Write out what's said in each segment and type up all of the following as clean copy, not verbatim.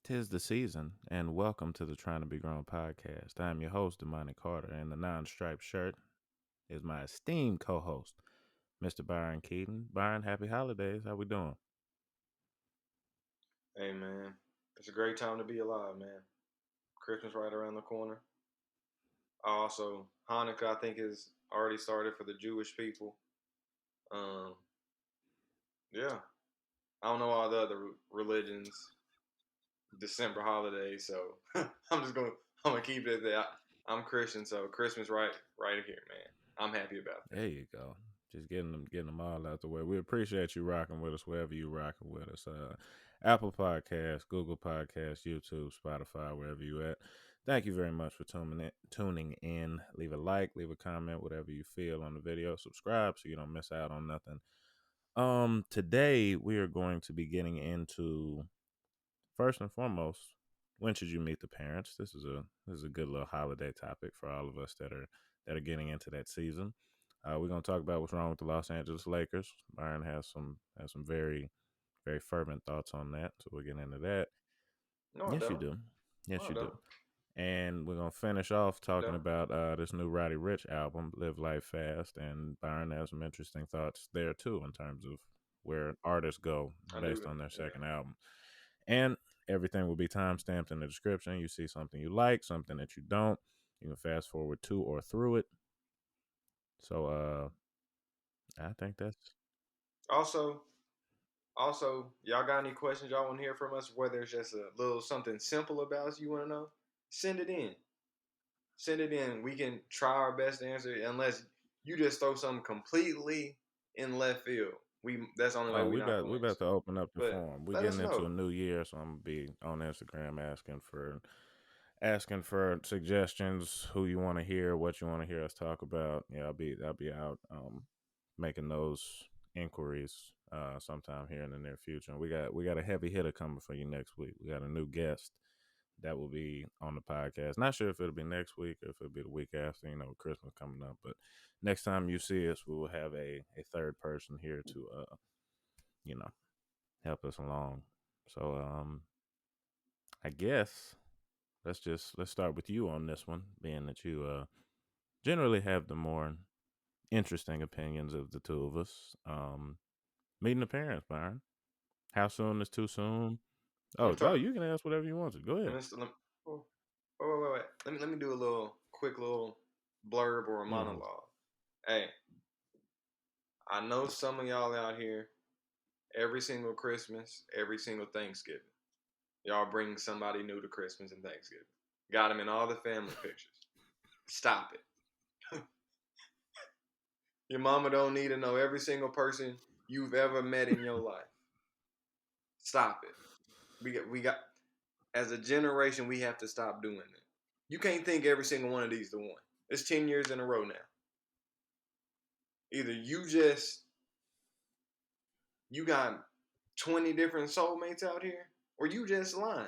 'Tis the season, and welcome to the Trying to Be Grown podcast. I am your host, Damani Carter, and the non-striped shirt is my esteemed co-host, Mr. Byron Keaton. Byron, happy holidays. How we doing? Hey man, it's a great time to be alive, man. Christmas right around the corner. Also, Hanukkah I think is already started for the Jewish people. Um, yeah, I don't know all the other religions, December holidays, so I'm gonna keep it there. I'm Christian, so Christmas right here, man. I'm happy about that. There you go. Just getting them all out the way. We appreciate you rocking with us wherever you rocking with us. Apple Podcasts, Google Podcasts, YouTube, Spotify, wherever you at. Thank you very much for tuning in. Leave a like, leave a comment, whatever you feel on the video. Subscribe so you don't miss out on nothing. Today we are going to be getting into first and foremost, when should you meet the parents? This is a good little holiday topic for all of us that are getting into that season. We're gonna talk about what's wrong with the Los Angeles Lakers. Byron has some very fervent thoughts on that, so we'll get into that. No, I Yes, you don't. do. No, Yes, I you do. don't. And we're gonna finish off I talking don't. about this new Roddy Ricch album, "Live Life Fast," and Byron has some interesting thoughts there too in terms of where artists go I based do. on their second Yeah. album. And everything will be time stamped in the description. You see something you like, something that you don't, you can fast forward to or through it. So I think that's Also, y'all got any questions y'all want to hear from us? Whether it's just a little something simple about us you want to know, send it in. Send it in. We can try our best to answer it. Unless you just throw something completely in left field, that's the only way oh we're we not about gonna we about answer. to open up the But forum. We're let us getting into know. a new year, so I'm gonna be on Instagram asking for suggestions, who you want to hear, what you want to hear us talk about. Yeah, I'll be out making those inquiries sometime here in the near future. And we got a heavy hitter coming for you next week. We got a new guest that will be on the podcast. Not sure if it'll be next week or if it'll be the week after, with Christmas coming up. But next time you see us, we will have a third person here to you know, help us along. So I guess let's start with you on this one, being that you generally have the more interesting opinions of the two of us. Meeting the parents, Byron. How soon is too soon? Let me Oh, talk. you can ask whatever you want to. Go ahead. Oh, wait. Let me do a quick little blurb or a Mm-hmm. monologue. Hey, I know some of y'all out here every single Christmas, every single Thanksgiving. Y'all bring somebody new to Christmas and Thanksgiving. Got them in all the family pictures. Stop it. Your mama don't need to know every single person you've ever met in your life. Stop it. We got as a generation we have to stop doing that. You can't think every single one of these the one. It's 10 years in a row now. Either you got 20 different soulmates out here, or you just lying.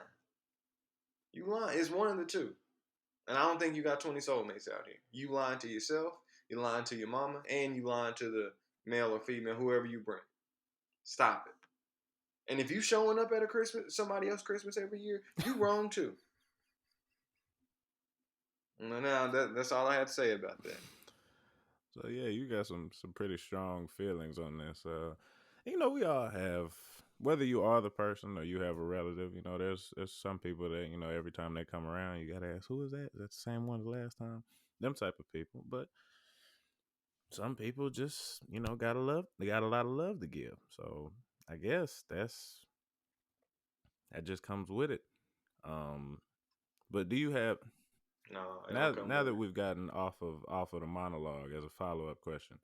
You lying. It's one of the two. And I don't think you got 20 soulmates out here. You lying to yourself, you lying to your mama, and you lying to the male or female, whoever you bring. Stop it. And if you showing up at a Christmas, somebody else Christmas every year, you wrong too. Now that's all I had to say about that. So yeah, you got some pretty strong feelings on this. We all have, whether you are the person or you have a relative. There's some people that every time they come around, you gotta ask, who is that? Is that the same one as last time? Them type of people. But some people just gotta love. They got a lot of love to give. So I guess that just comes with it. Um, but do you have No, it don't come now with that it. we've gotten off of the monologue as a follow up question,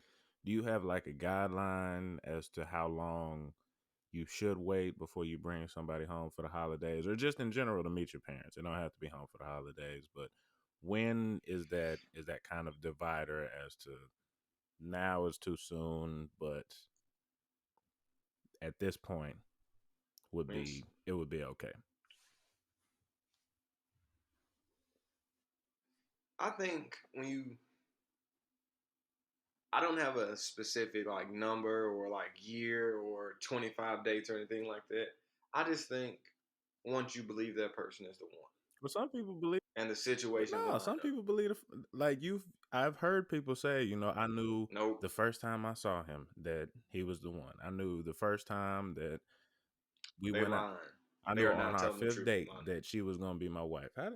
do you have like a guideline as to how long you should wait before you bring somebody home for the holidays, or just in general to meet your parents? It don't have to be home for the holidays, but when is that kind of divider as to now is too soon, but at this point would Yes. be it would be okay. I think I don't have a specific like number or like year or 25 dates or anything like that. I just think once you believe that person is the one But some people believe. and the But situations no, behind some them. people believe like you. I've heard people say, I knew Nope, the first time I saw him that he was the one. I knew the first time that we they went out. lying. I They knew are on not our telling the fifth truth, date Amani. that she was gonna be my wife. How?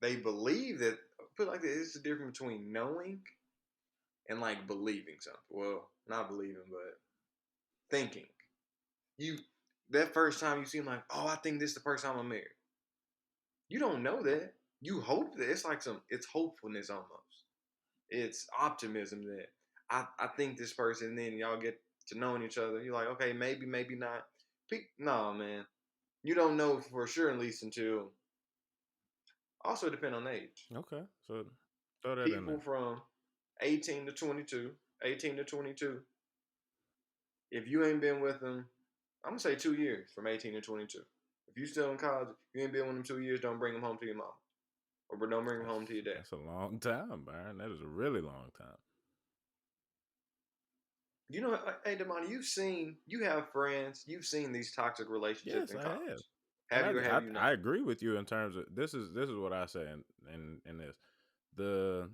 They believe that. Put it like this: it's the difference between knowing and like believing something. Well, not believing, but thinking. You that first time you see him, like, oh, I think this is the person I'm gonna marry. You don't know that. You hope that it's like it's hopefulness almost. It's optimism that I think this person, and then y'all get to knowing each other. You're like, okay, maybe, maybe not. No, man. You don't know for sure, at least until also depend on age. Okay, so throw that in People there. from 18 to 22, 18 to 22, if you ain't been with them, I'm gonna say 2 years from 18 to 22. If you still in college, you ain't been with them 2 years, don't bring them home to your mom. Or don't bring them That's home to your dad. that's a long time, Byron. That is a really long time. You know, hey, Damani, you have friends, you've seen these toxic relationships Yes, in I have. college. And Have you or have you I not? agree with you in terms of this is what I say in this. The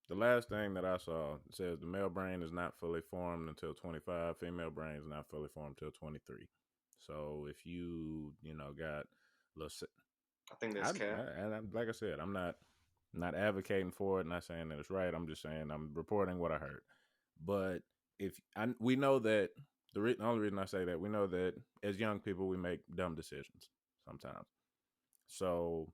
the last thing that I saw says the male brain is not fully formed until 25, female brain is not fully formed until 23. So if got little I think I, that's cap. like I said, I'm not advocating for it, not saying that it's right. I'm just saying I'm reporting what I heard. But we know that the only reason I say that, we know that as young people we make dumb decisions sometimes. So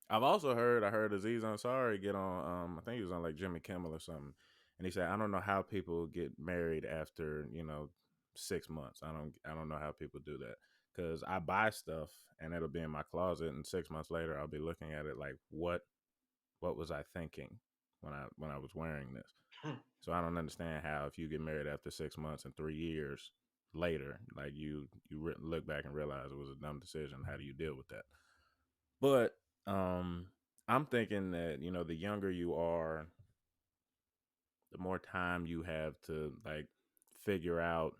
I heard Aziz Ansari get on I think he was on like Jimmy Kimmel or something, and he said, I don't know how people get married after 6 months. I don't know how people do that, because I buy stuff and it'll be in my closet, and 6 months later I'll be looking at it like, what was I thinking when I was wearing this? So I don't understand how, if you get married after 6 months and 3 years later, like look back and realize it was a dumb decision. How do you deal with that? But um, I'm thinking that the younger you are, the more time you have to like figure out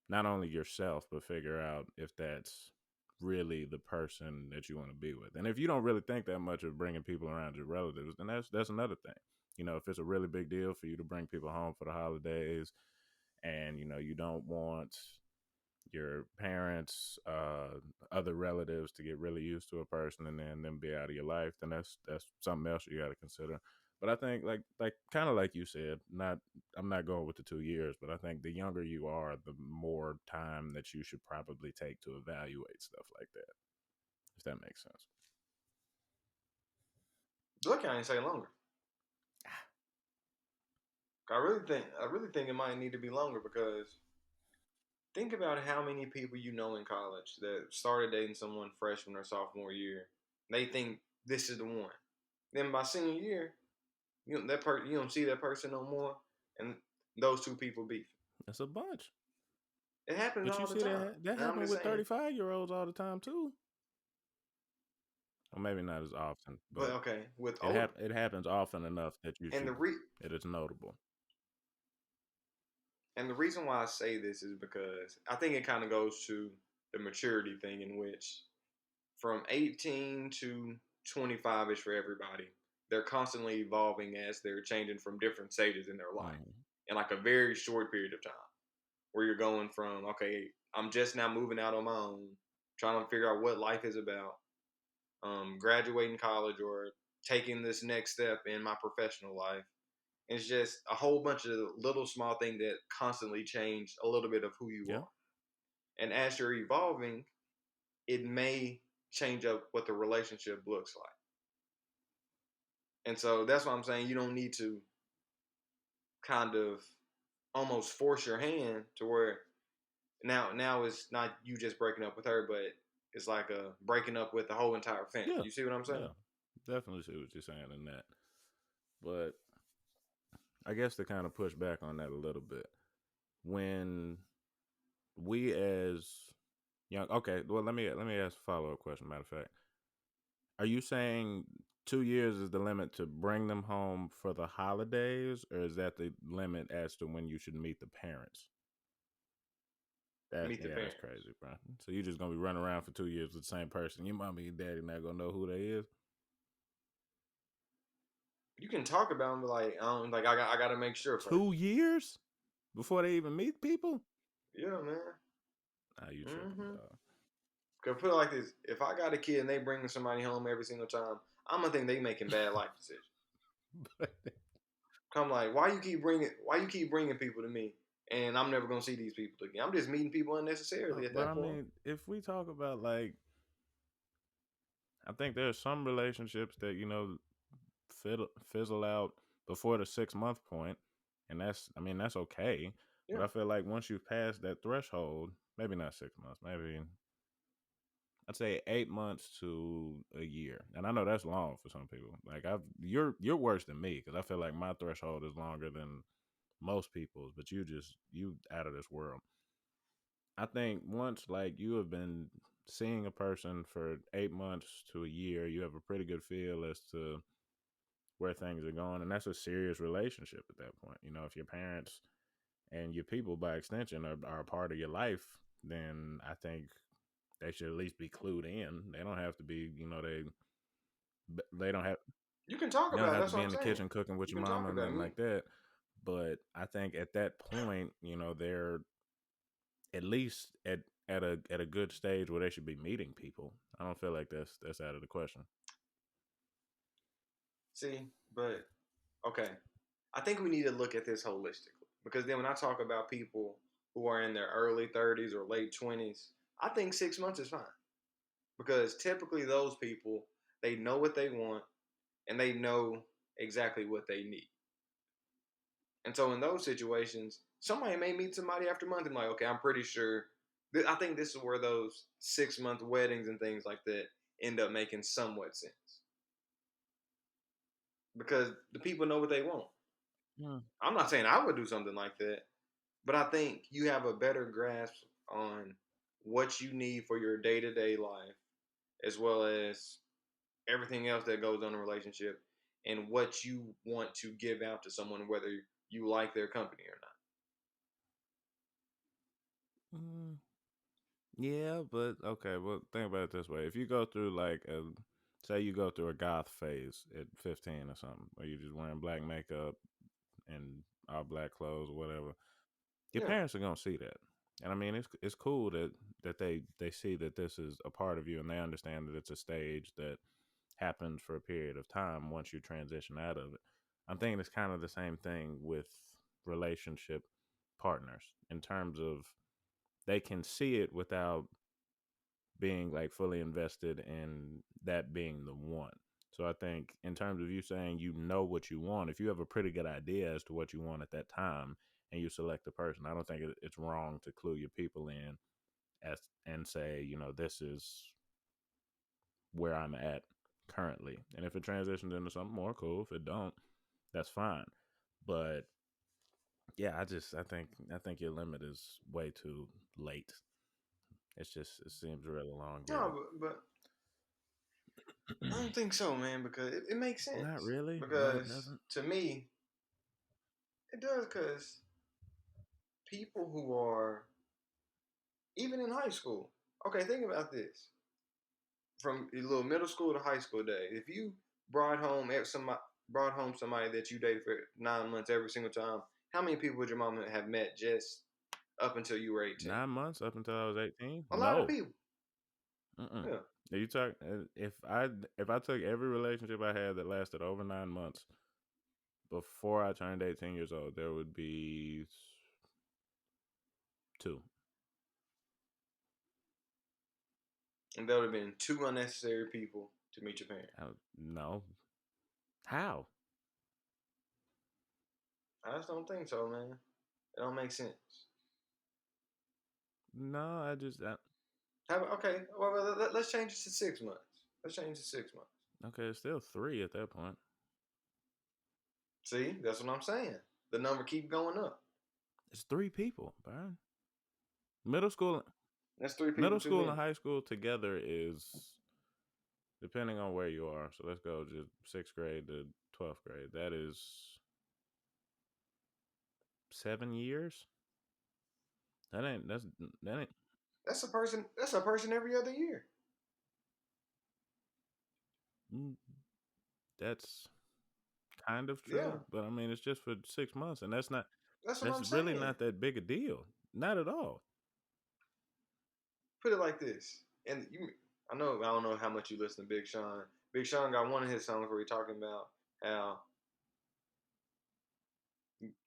not only yourself, but figure out if that's really the person that you want to be with. And if you don't really think that much of bringing people around, your relatives, then that's another thing. If it's a really big deal for you to bring people home for the holidays, and you don't want your parents, other relatives to get really used to a person and then them be out of your life, then that's something else you got to consider. But I think like kind of like you said, not I'm not going with the 2 years, but I think the younger you are, the more time that you should probably take to evaluate stuff like that. If that makes sense. Look, I ain't say longer. I really think it might need to be longer because think about how many people you know in college that started dating someone freshman or sophomore year. They think this is the one. Then by senior year, you don't see that person no more, and those two people beef. That's a bunch. It happens But you all the see time. that And I'm happen just with saying, 35-year-olds all the time too. Or maybe not as often, but but okay, with it older it happens often enough that and it is notable. the reason why I say this is because I think it kind of goes to the maturity thing in which from 18 to 25 ish for everybody. They're constantly evolving as they're changing from different stages in their life Mm-hmm. in like a very short period of time where you're going from, okay, I'm just now moving out on my own, trying to figure out what life is about, graduating college or taking this next step in my professional life. It's just a whole bunch of little small things that constantly change a little bit of who you Yeah. are. And as you're evolving, it may change up what the relationship looks like. And so that's why I'm saying you don't need to kind of almost force your hand to where now it's not you just breaking up with her, but it's like a breaking up with the whole entire family. Yeah. You see what I'm saying? Yeah. Definitely see what you're saying in that. But I guess to kind of push back on that a little bit, when we as young, okay, well let me ask a follow up question. Matter of fact, are you saying 2 years is the limit to bring them home for the holidays, or is that the limit as to when you should meet the parents? Meet the That's parents. crazy, bro. So you just gonna be running around for 2 years with the same person. Your mama and daddy not gonna know who they is. You can talk about them, but like I gotta make sure first. 2 years before they even meet people. Yeah, man. Nah, you tripping, Mm-hmm. dog. Cause put it like this: if I got a kid and they bring somebody home every single time, I'm gonna think they making bad life decisions. Come like, why you keep bringing people to me, and I'm never gonna see these people again. I'm just meeting people unnecessarily at But that I point. mean, if we talk about like, I think there's some relationships that fizzle out before the 6 month point, and I mean, that's okay. But Yeah, I feel like once you've passed that threshold, maybe not 6 months, maybe I'd say 8 months to a year, and I know that's long for some people. Like you're worse than me because I feel like my threshold is longer than most people's, but you out of this world. I think once like you have been seeing a person for 8 months to a year, you have a pretty good feel as to where things are going, and that's a serious relationship at that point. If your parents and your people by extension are a part of your life, then I think they should at least be clued in. They don't have to be, they don't have you can talk they don't about it. have to That's be what I'm in the saying. kitchen cooking with You your can talk mama and about nothing me. like that. But I think at that point, they're at least at a good stage where they should be meeting people. I don't feel like that's out of the question. See, but okay, I think we need to look at this holistically because then when I talk about people who are in their early 30s or late 20s, I think 6 months is fine because typically those people they know what they want and they know exactly what they need. And so in those situations, somebody may meet somebody after a month and like, okay, I'm pretty sure. I think this is where those 6 month weddings and things like that end up making somewhat sense because the people know what they want. Hmm. I'm not saying I would do something like that, but I think you have a better grasp on what you need for your day to day life, as well as everything else that goes on in a relationship, and what you want to give out to someone, whether you like their company or Mm, yeah, but okay. Well, think about it this way: if you go through say you go through a goth phase at 15 or something, or you just wearing black makeup and all black clothes or whatever, your not. Yeah. parents are gonna see that. And I mean, it's cool that they see that this is a part of you, and they understand that it's a stage that happens for a period of time once you transition out of it. I'm thinking it's kind of the same thing with relationship partners in terms of they can see it without being like fully invested in that being the one. So I think in terms of you saying you know what you want, if you have a pretty good idea as to what you want at that time and you select a person, I don't think it's wrong to clue your people in as and say, this is where I'm at currently. And if it transitions into something more, cool. If it don't, that's fine. But yeah, I think your limit is way too late. It seems really No, elongated. but I don't think so, man, because it makes Not sense. really. No, it Because doesn't. to me, it does. Because people who are even in high school, okay, think about this: from your little middle school to high school day, if you brought home somebody that you dated for 9 months every single time, how many people would your mom have met just up until you were 18? 9 months up until I was 18. A lot of No. people. Mm-mm. Yeah. You talk if I took every relationship I had that lasted over 9 months before I turned 18 years old, there would be two. And there would have been two unnecessary people to meet your parents. No. How? I just don't think so, man. It don't make sense. No, Okay, well, let's change it to 6 months. Let's change it to 6 months. okay, it's still three at that point. See, that's what I'm saying. The number keep going up. It's three people, Byron. Middle school That's three people middle too school and many. high school together depending on where you are. So let's go just sixth grade to 12th grade. That is 7 years. That ain't that ain't. That's a person. That's a person every other year. mm, That's kind of Yeah, true, but I mean it's just for 6 months, and that's not. that's what That's I'm really saying. not that big a deal. Not at all. Put it like this, and you, I don't know how much you listen to Big Sean. Big Sean got one of his songs where he talking about how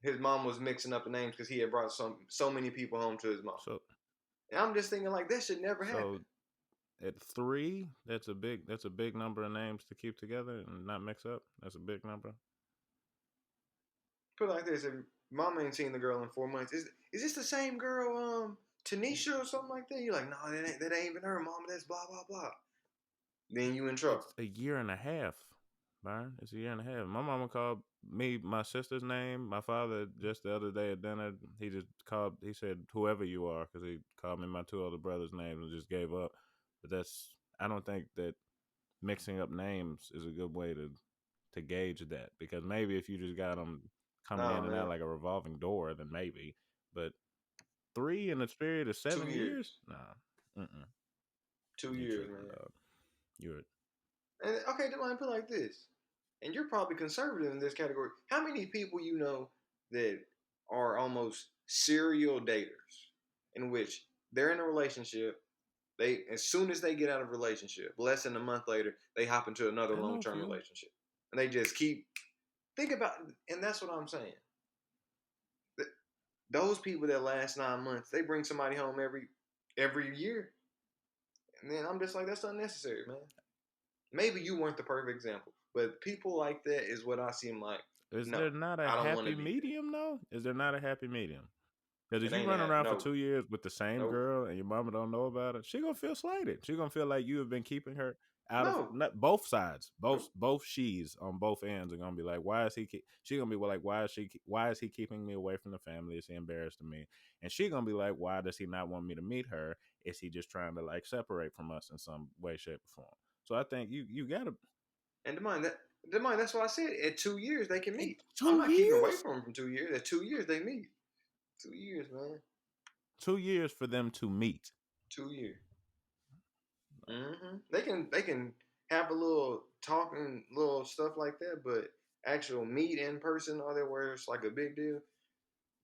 his mom was mixing up the names because he had brought so many people home to his mom. So And I'm just thinking like that should never happen. so at three, that's a big number of names to keep together and not mix up. That's a big number. Put it like this: if mom ain't seen the girl in 4 months, is this the same girl, Tanisha or something like that? You're like, no, that ain't even her, mama. That's blah blah blah. Then you in trouble. It's a year and a half, Byron. It's a year and a half. My mama called me my sister's name. My father just the other day at dinner, he just called. He said whoever you are because he called me my two older brothers' names and just gave up. But that's I don't think that mixing up names is a good way to gauge that because maybe if you just got them coming Nah, in and out man, like a revolving door, then maybe. But three in the period of two 7 years, years, nah, 2 years, tripping, man. dog. You're And okay, then I put it like this, and you're probably conservative in this category. How many people you know that are almost serial daters, in which they're in a relationship, they as soon as they get out of a relationship, less than a month later, they hop into another I know long a term few. relationship, and they just keep think about, and that's what I'm saying. Those people that last 9 months, they bring somebody home every year, and then I'm just like, that's unnecessary, man. Maybe you weren't the perfect example, but people like that is what I seem like. Is No, there not a I don't want to happy be medium though? Is there not a happy medium? Because if there. It you ain't run that. around for No, 2 years with the same nope, girl and your mama don't know about it, she gonna feel slighted. She gonna feel like you have been keeping her out of no, not both sides, both nope. both she's on both ends are gonna be like, why is he? She gonna be like, why is he keeping me away from the family? Is he embarrassed of me? And she gonna be like, why does he not want me to meet her? Is he just trying to like separate from us in some way, shape, or form? So I think you gotta And the mind. That's why I said at 2 years they can in meet. I'm two not keeping away years, from them from 2 years. At 2 years they meet. 2 years, man. 2 years for them to meet. 2 years. They can have a little talking, little stuff like that, but actual meet in person, all that where it's like a big deal.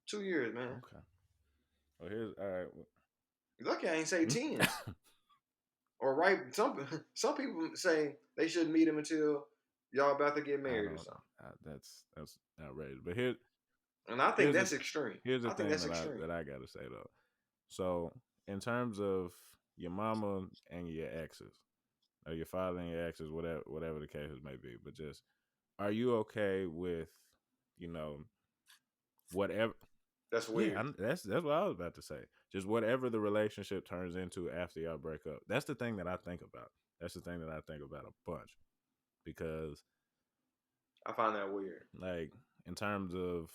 2 years, man. Okay. Well, here's all right. Lucky I ain't say Hmm? 10. Or right, some people say they shouldn't meet him until y'all about to get I married or don't. something. That's outrageous. But here, And I think here's the that's extreme. here's the I think thing that's that I extreme. that I gotta say though. So in terms of your mama and your exes, or your father and your exes, whatever the cases may be, but just are you okay with, you know, whatever? That's Yeah, weird. that's what I was about to say. Just whatever the relationship turns into after y'all break up. That's the thing that I think about. That's the thing that I think about a bunch because I find that weird. like in terms of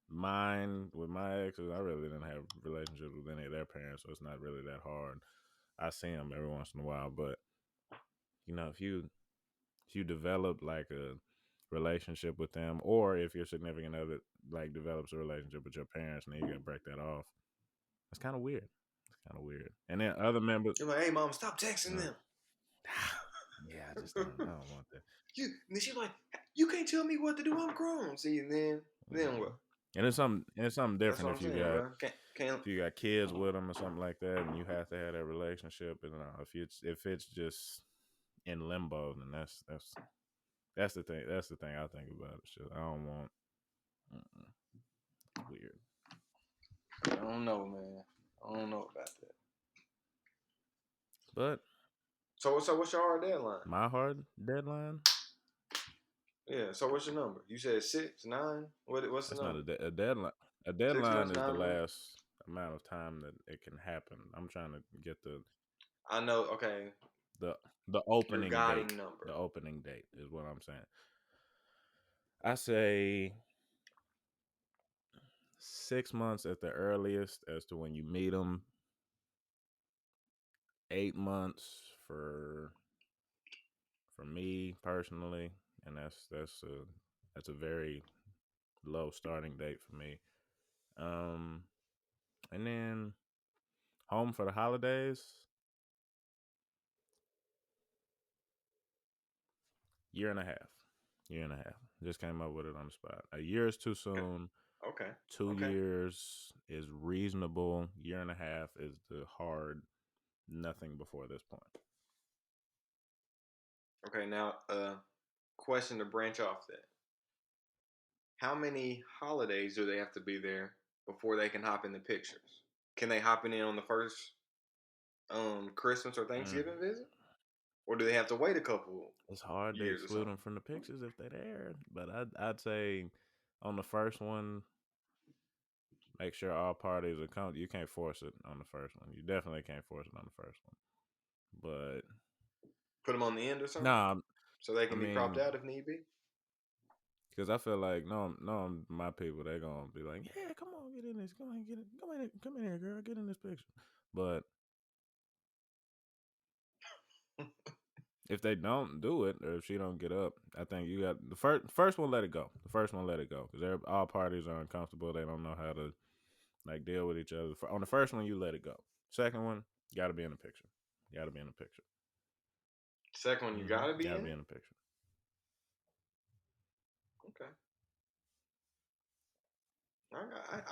mine with my exes, I really didn't have relationships with any of their parents, so it's not really that hard. I see them every once in a while, but if you develop like a relationship with them, or if your significant other like develops a relationship with your parents, and then you gotta break that off, it's kind of weird. It's kind of weird. And then other members, You're like, hey, mom, stop texting uh, them. yeah, I just don't. I don't want that. And she's like, you can't tell me what to do. I'm grown. See, and then Mm. what? And it's something That's different what if I'm you saying, got bro. Can't. if you got kids with them or something like that, and you have to have that relationship. And if it's just in limbo, then that's the thing. That's the thing I think about it. Shit, I don't want. Mm-mm. It's weird. I don't know, man. I don't know about that. But So what's your hard deadline? my hard deadline. Yeah. So what's your number? You said 6, 9. What's the That's not number? a deadline. A 6 months, deadline is the 9 months. last amount of time that it can happen. I'm trying to get I know. Okay, the the your opening date. guiding number. The opening date is what I'm saying. I say 6 months at the earliest as to when you meet them. 8 months for for me personally, and that's a very low starting date for me. Um, and then home for the holidays, year and a half, year and a half. Just came up with it on the spot. A year is too Okay. soon. Okay. Okay.2 years is reasonable. Year and a half is the hard nothing before this point. Okay. Now, question to branch off that. How many holidays do they have to be there before they can hop in the pictures? Can they hop in on the first Christmas or Mm. Thanksgiving visit? Or do they have to wait a couple It's hard to years or exclude something? them from the pictures if they're there, but I'd say on the first one, make sure all parties are come. You can't force it on the first one. You definitely can't force it on the first one. But Put them on the end or something? nah, So they I can be propped mean, out if need be? because I feel like no, my people they gonna be like, yeah, come on, get in this, come on, get it, come in here, girl, get in this picture. But if they don't do it, or if she don't get up, I think you got the first one. Let it go. The first one, let it go, because all parties are uncomfortable. They don't know how to like deal with each other. On the first one, you let it go. Second one, got to be in the picture. Got to be in the picture. Second one, you gotta be Got to in be it? in the picture. Okay.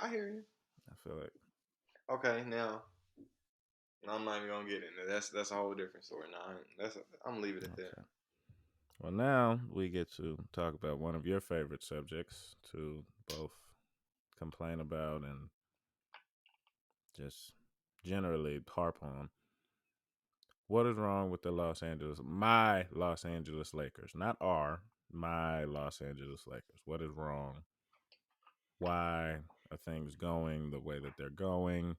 I hear you. I feel like Okay, now I'm not even gonna get into that. That's a whole different story. Now I'm gonna leave it at that. okay. Well, now we get to talk about one of your favorite subjects to both complain about and just generally harp on. What is wrong with my Los Angeles Lakers? Not my Los Angeles Lakers. What is wrong? Why are things going the way that they're going?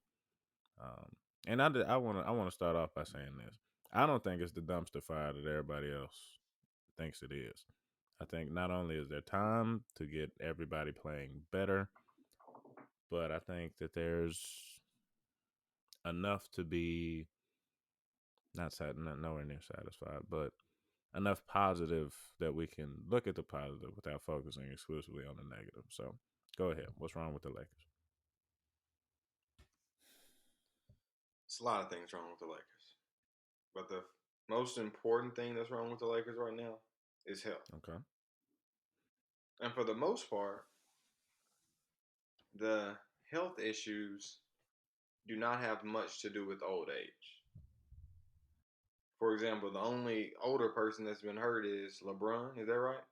Um, and I want to start off by saying this. I don't think it's the dumpster fire that everybody else thinks it is. I think not only is there time to get everybody playing better, but I think that there's enough to be not nowhere near satisfied, but enough positive that we can look at the positive without focusing exclusively on the negative. So go ahead. What's wrong with the Lakers? It's a lot of things wrong with the Lakers, but the most important thing that's wrong with the Lakers right now is health. Okay. And for the most part, the health issues do not have much to do with old age. For example, the only older person that's been hurt is LeBron. Is that right?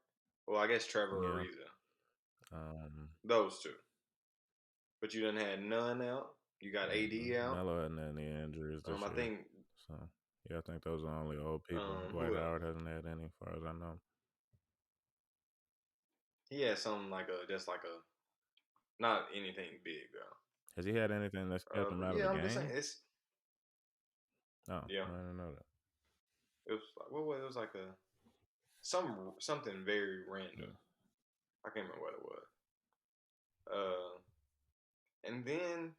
Well, I guess Trevor Yeah. Ariza. Um, Those two. But you done had none out. You got AD out. Melo hadn't had any injuries this I year, think so yeah, I think those are only old people. Dwight who else? Howard hasn't had any, as far as I know. He had something like a just like a not anything big though. Has he had anything that's kept him But out of the yeah, I'm just saying game? it's Oh, yeah. I didn't know that. It was like what was it? It was like a something very random. Mm. I can't remember what it was. And then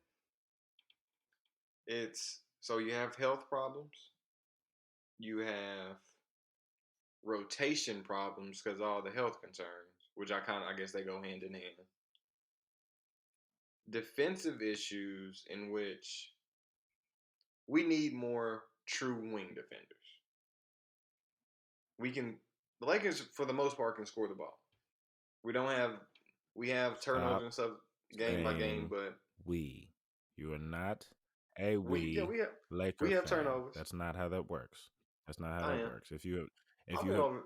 it's so you have health problems. You have rotation problems because all the health concerns, which I guess they go hand in hand. Defensive issues in which we need more true wing defenders. We can the Lakers for the most part can score the ball. We don't have we have turnovers Stop and stuff game by game, saying but we. You are not a we we we Laker have fan. turnovers. That's not how that works. That's not how I that am. works. If I've you been have over.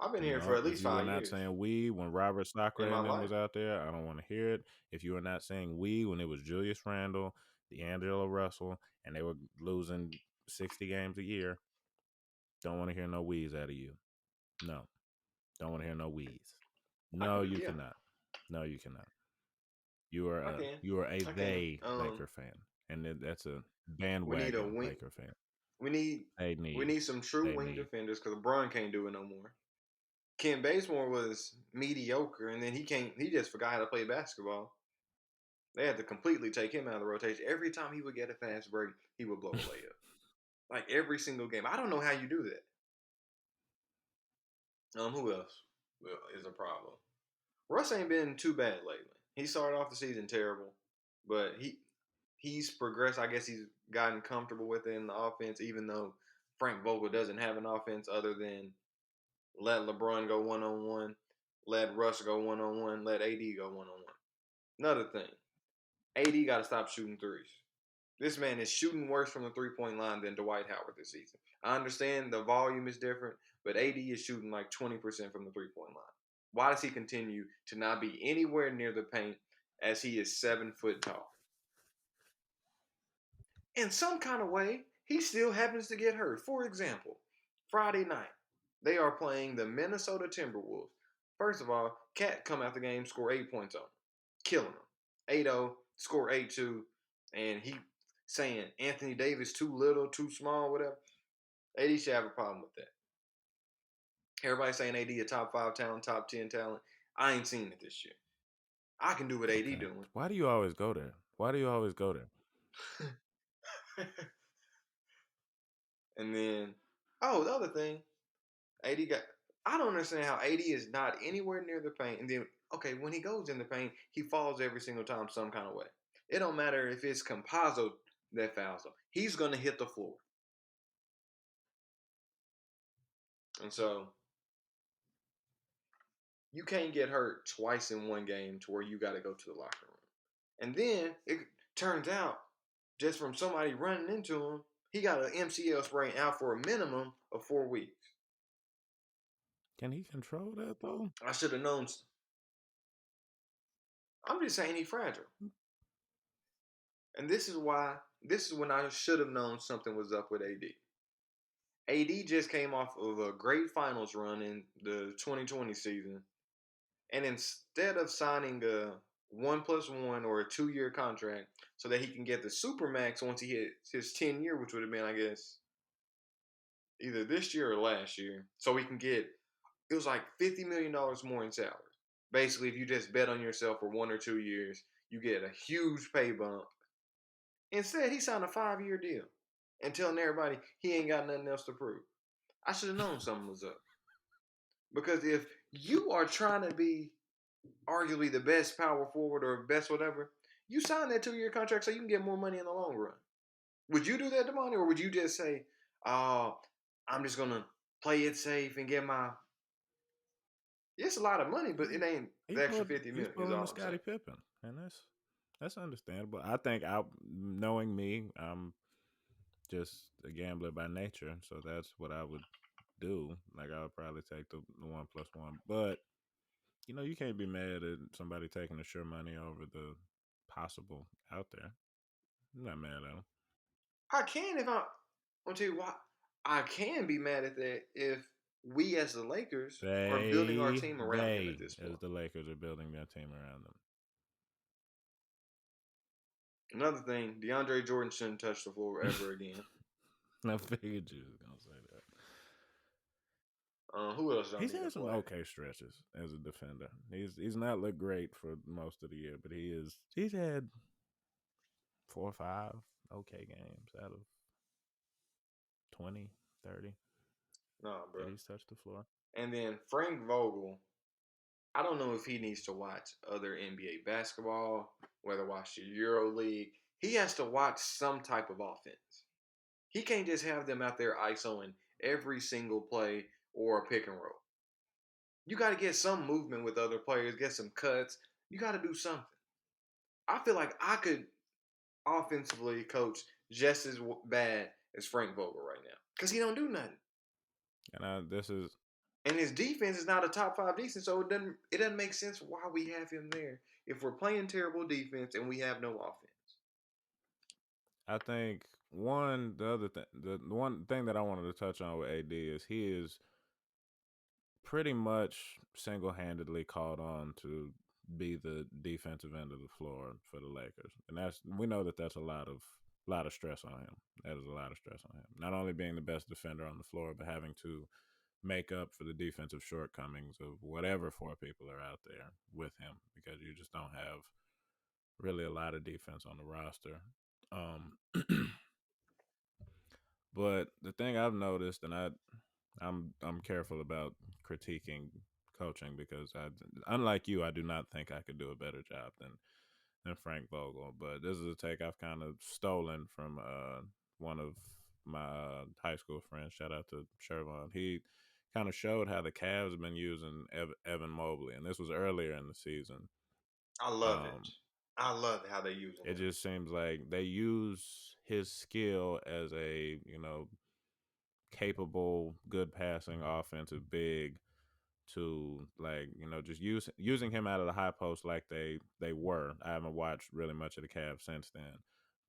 I've been here for no, at if least you are 5 not years saying we when Robert in Sacre my and them life. was out there, I don't want to hear it. If you are not saying we when it was Julius Randle, D'Angelo Russell, and they were losing 60 games a year, don't want to hear no wheeze out of you. No, don't want to hear no wheeze. I No, can. you Yeah, cannot. No, you cannot. I can. You are a I can. they Laker fan, and that's a We need a bandwagon wing. Laker fan. We need. They We need. need some true They wing need. defenders because LeBron can't do it no more. Ken Bazemore was mediocre, and then he can't. He just forgot how to play basketball. They had to completely take him out of the rotation. Every time he would get a fast break, he would blow a layup. Like every single game. I don't know how you do that. Who else is a problem? Russ ain't been too bad lately. He started off the season terrible, but he's progressed. I guess he's gotten comfortable with it in the offense, even though Frank Vogel doesn't have an offense other than let LeBron go 1-on-1, let Russ go 1-on-1, let AD go 1-on-1. Another thing, AD got to stop shooting threes. This man is shooting worse from the 3-point line than Dwight Howard this season. I understand the volume is different, but AD is shooting like 20% from the 3-point line. Why does he continue to not be anywhere near the paint as he is 7 foot tall? In some kind of way, he still happens to get hurt. For example, Friday night, they are playing the Minnesota Timberwolves. First of all, Cat come out the game, score 8 points on him, killing him. 8-0, score 8-2, and he saying Anthony Davis too little, too small, whatever. AD should have a problem with that. Everybody saying AD a top 5 talent, top 10 talent. I ain't seen it this year. I can do what AD doing. Why do you always go there? Why do you always go there? And then, the other thing, AD got. I don't understand how AD is not anywhere near the paint. And then, okay, when he goes in the paint, he falls every single time some kind of way. It don't matter if it's Compazzo that fouls him. He's going to hit the floor. And so, you can't get hurt twice in one game to where you got to go to the locker room. And then, it turns out, just from somebody running into him, he got an MCL sprain out for a minimum of 4 weeks. Can he control that, though? I should have known. I'm just saying he's fragile. And this is when I should have known something was up with AD. AD just came off of a great finals run in the 2020 season. And instead of signing a 1+1 or a 2-year contract so that he can get the Supermax once he hits his 10-year, which would have been, I guess, either this year or last year, so he can get, it was like $50 million more in salary. Basically, if you just bet on yourself for 1 or 2 years, you get a huge pay bump. Instead, he signed a 5-year deal and telling everybody he ain't got nothing else to prove. I should have known something was up. Because if you are trying to be arguably the best power forward or best whatever, you sign that 2-year contract so you can get more money in the long run. Would you do that, Damani, or would you just say, "Oh, I'm just gonna play it safe and get my"? It's a lot of money, but it ain't the extra 50 He's million. Is pulling all the I'm saying. Scottie Pippen, and that's understandable. I think knowing me, I'm just a gambler by nature, so that's what I would do. Like I would probably take the 1+1, but you can't be mad at somebody taking the sure money over the possible out there. I'm not mad at them. I can if I'll tell you why. I can be mad at that if we as the Lakers are building our team around him at this As point. the Lakers are building their team around them. Another thing, DeAndre Jordan shouldn't touch the floor ever again. I figured you was gonna say that. Who else don't He's need to had some play? okay stretches as a defender. He's not looked great for most of the year, but he's had 4 or 5 okay games out of 20, 30 Nah, bro. that he's touched the floor. And then Frank Vogel, I don't know if he needs to watch other NBA basketball, whether watch the Euro League. He has to watch some type of offense. He can't just have them out there isoing every single play or a pick and roll. You got to get some movement with other players, get some cuts. You got to do something. I feel like I could offensively coach just as bad as Frank Vogel right now because he don't do nothing. And this is And his defense is not a top 5 defense, so it doesn't make sense why we have him there if we're playing terrible defense and we have no offense. I think the one thing that I wanted to touch on with AD is he is pretty much single-handedly called on to be the defensive end of the floor for the Lakers, and we know that's a lot of stress on him. That is a lot of stress on him. Not only being the best defender on the floor, but having to make up for the defensive shortcomings of whatever 4 people are out there with him, because you just don't have really a lot of defense on the roster. But the thing I've noticed, and I'm careful about critiquing coaching because unlike you, I do not think I could do a better job than Frank Vogel. But this is a take I've kind of stolen from one of my high school friends. Shout out to Shervon. He kind of showed how the Cavs have been using Evan Mobley, and this was earlier in the season. I love it. Um, I love how they're using it him. just seems like they use his skill as a capable, good passing offensive big to just using him out of the high post like they were. I haven't watched really much of the Cavs since then,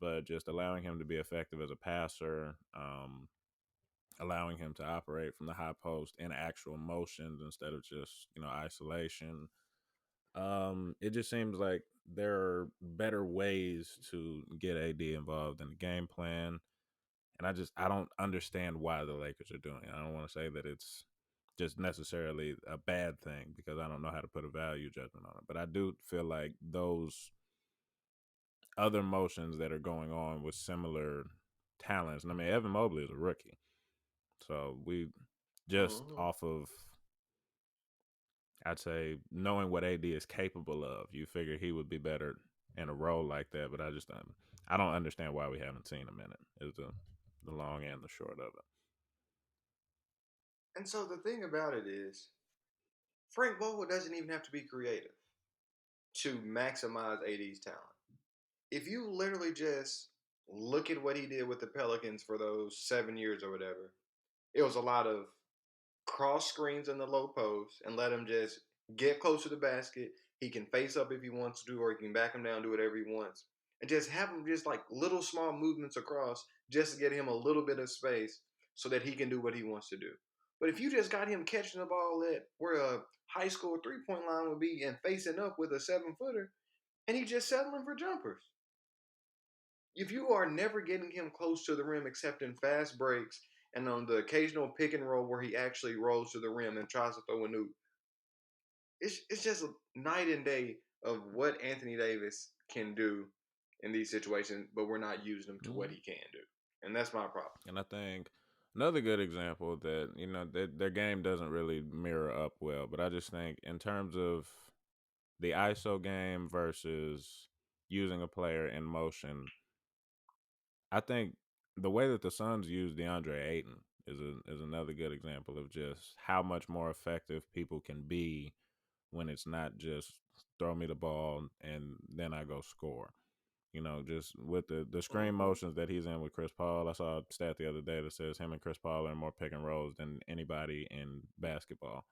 but just allowing him to be effective as a passer, allowing him to operate from the high post in actual motions instead of just isolation. It just seems like there are better ways to get AD involved in the game plan, and I don't understand why the Lakers are doing it. I don't want to say that it's just necessarily a bad thing because I don't know how to put a value judgment on it, but I do feel like those other motions that are going on with similar talents. And I mean, Evan Mobley is a rookie, so we just Mm-hmm. off of I'd say knowing what AD is capable of, you figure he would be better in a role like that. But I don't understand why we haven't seen him in it. Is the long and the short of it. And so the thing about it is, Frank Vogel doesn't even have to be creative to maximize AD's talent. If you literally just look at what he did with the Pelicans for those 7 years or whatever, it was a lot of cross screens in the low post and let him just get close to the basket. He can face up if he wants to, or he can back him down, do whatever he wants. And just have him just like little small movements across just to get him a little bit of space so that he can do what he wants to do. But if you just got him catching the ball at where a high school 3 point line would be and facing up with a 7 footer, and he just settling for jumpers. If you are never getting him close to the rim except in fast breaks and on the occasional pick and roll where he actually rolls to the rim and tries to throw a nuke, it's just a night and day of what Anthony Davis can do in these situations, but we're not using him to what Mm-hmm. he can do, and that's my problem. And I think another good example that their game doesn't really mirror up well, but I just think in terms of the ISO game versus using a player in motion, I think the way that the Suns use DeAndre Ayton is another good example of just how much more effective people can be when it's not just throw me the ball and then I go score. Just with the screen Mm-hmm. motions that he's in with Chris Paul. I saw a stat the other day that says him and Chris Paul are in more pick and rolls than anybody in basketball,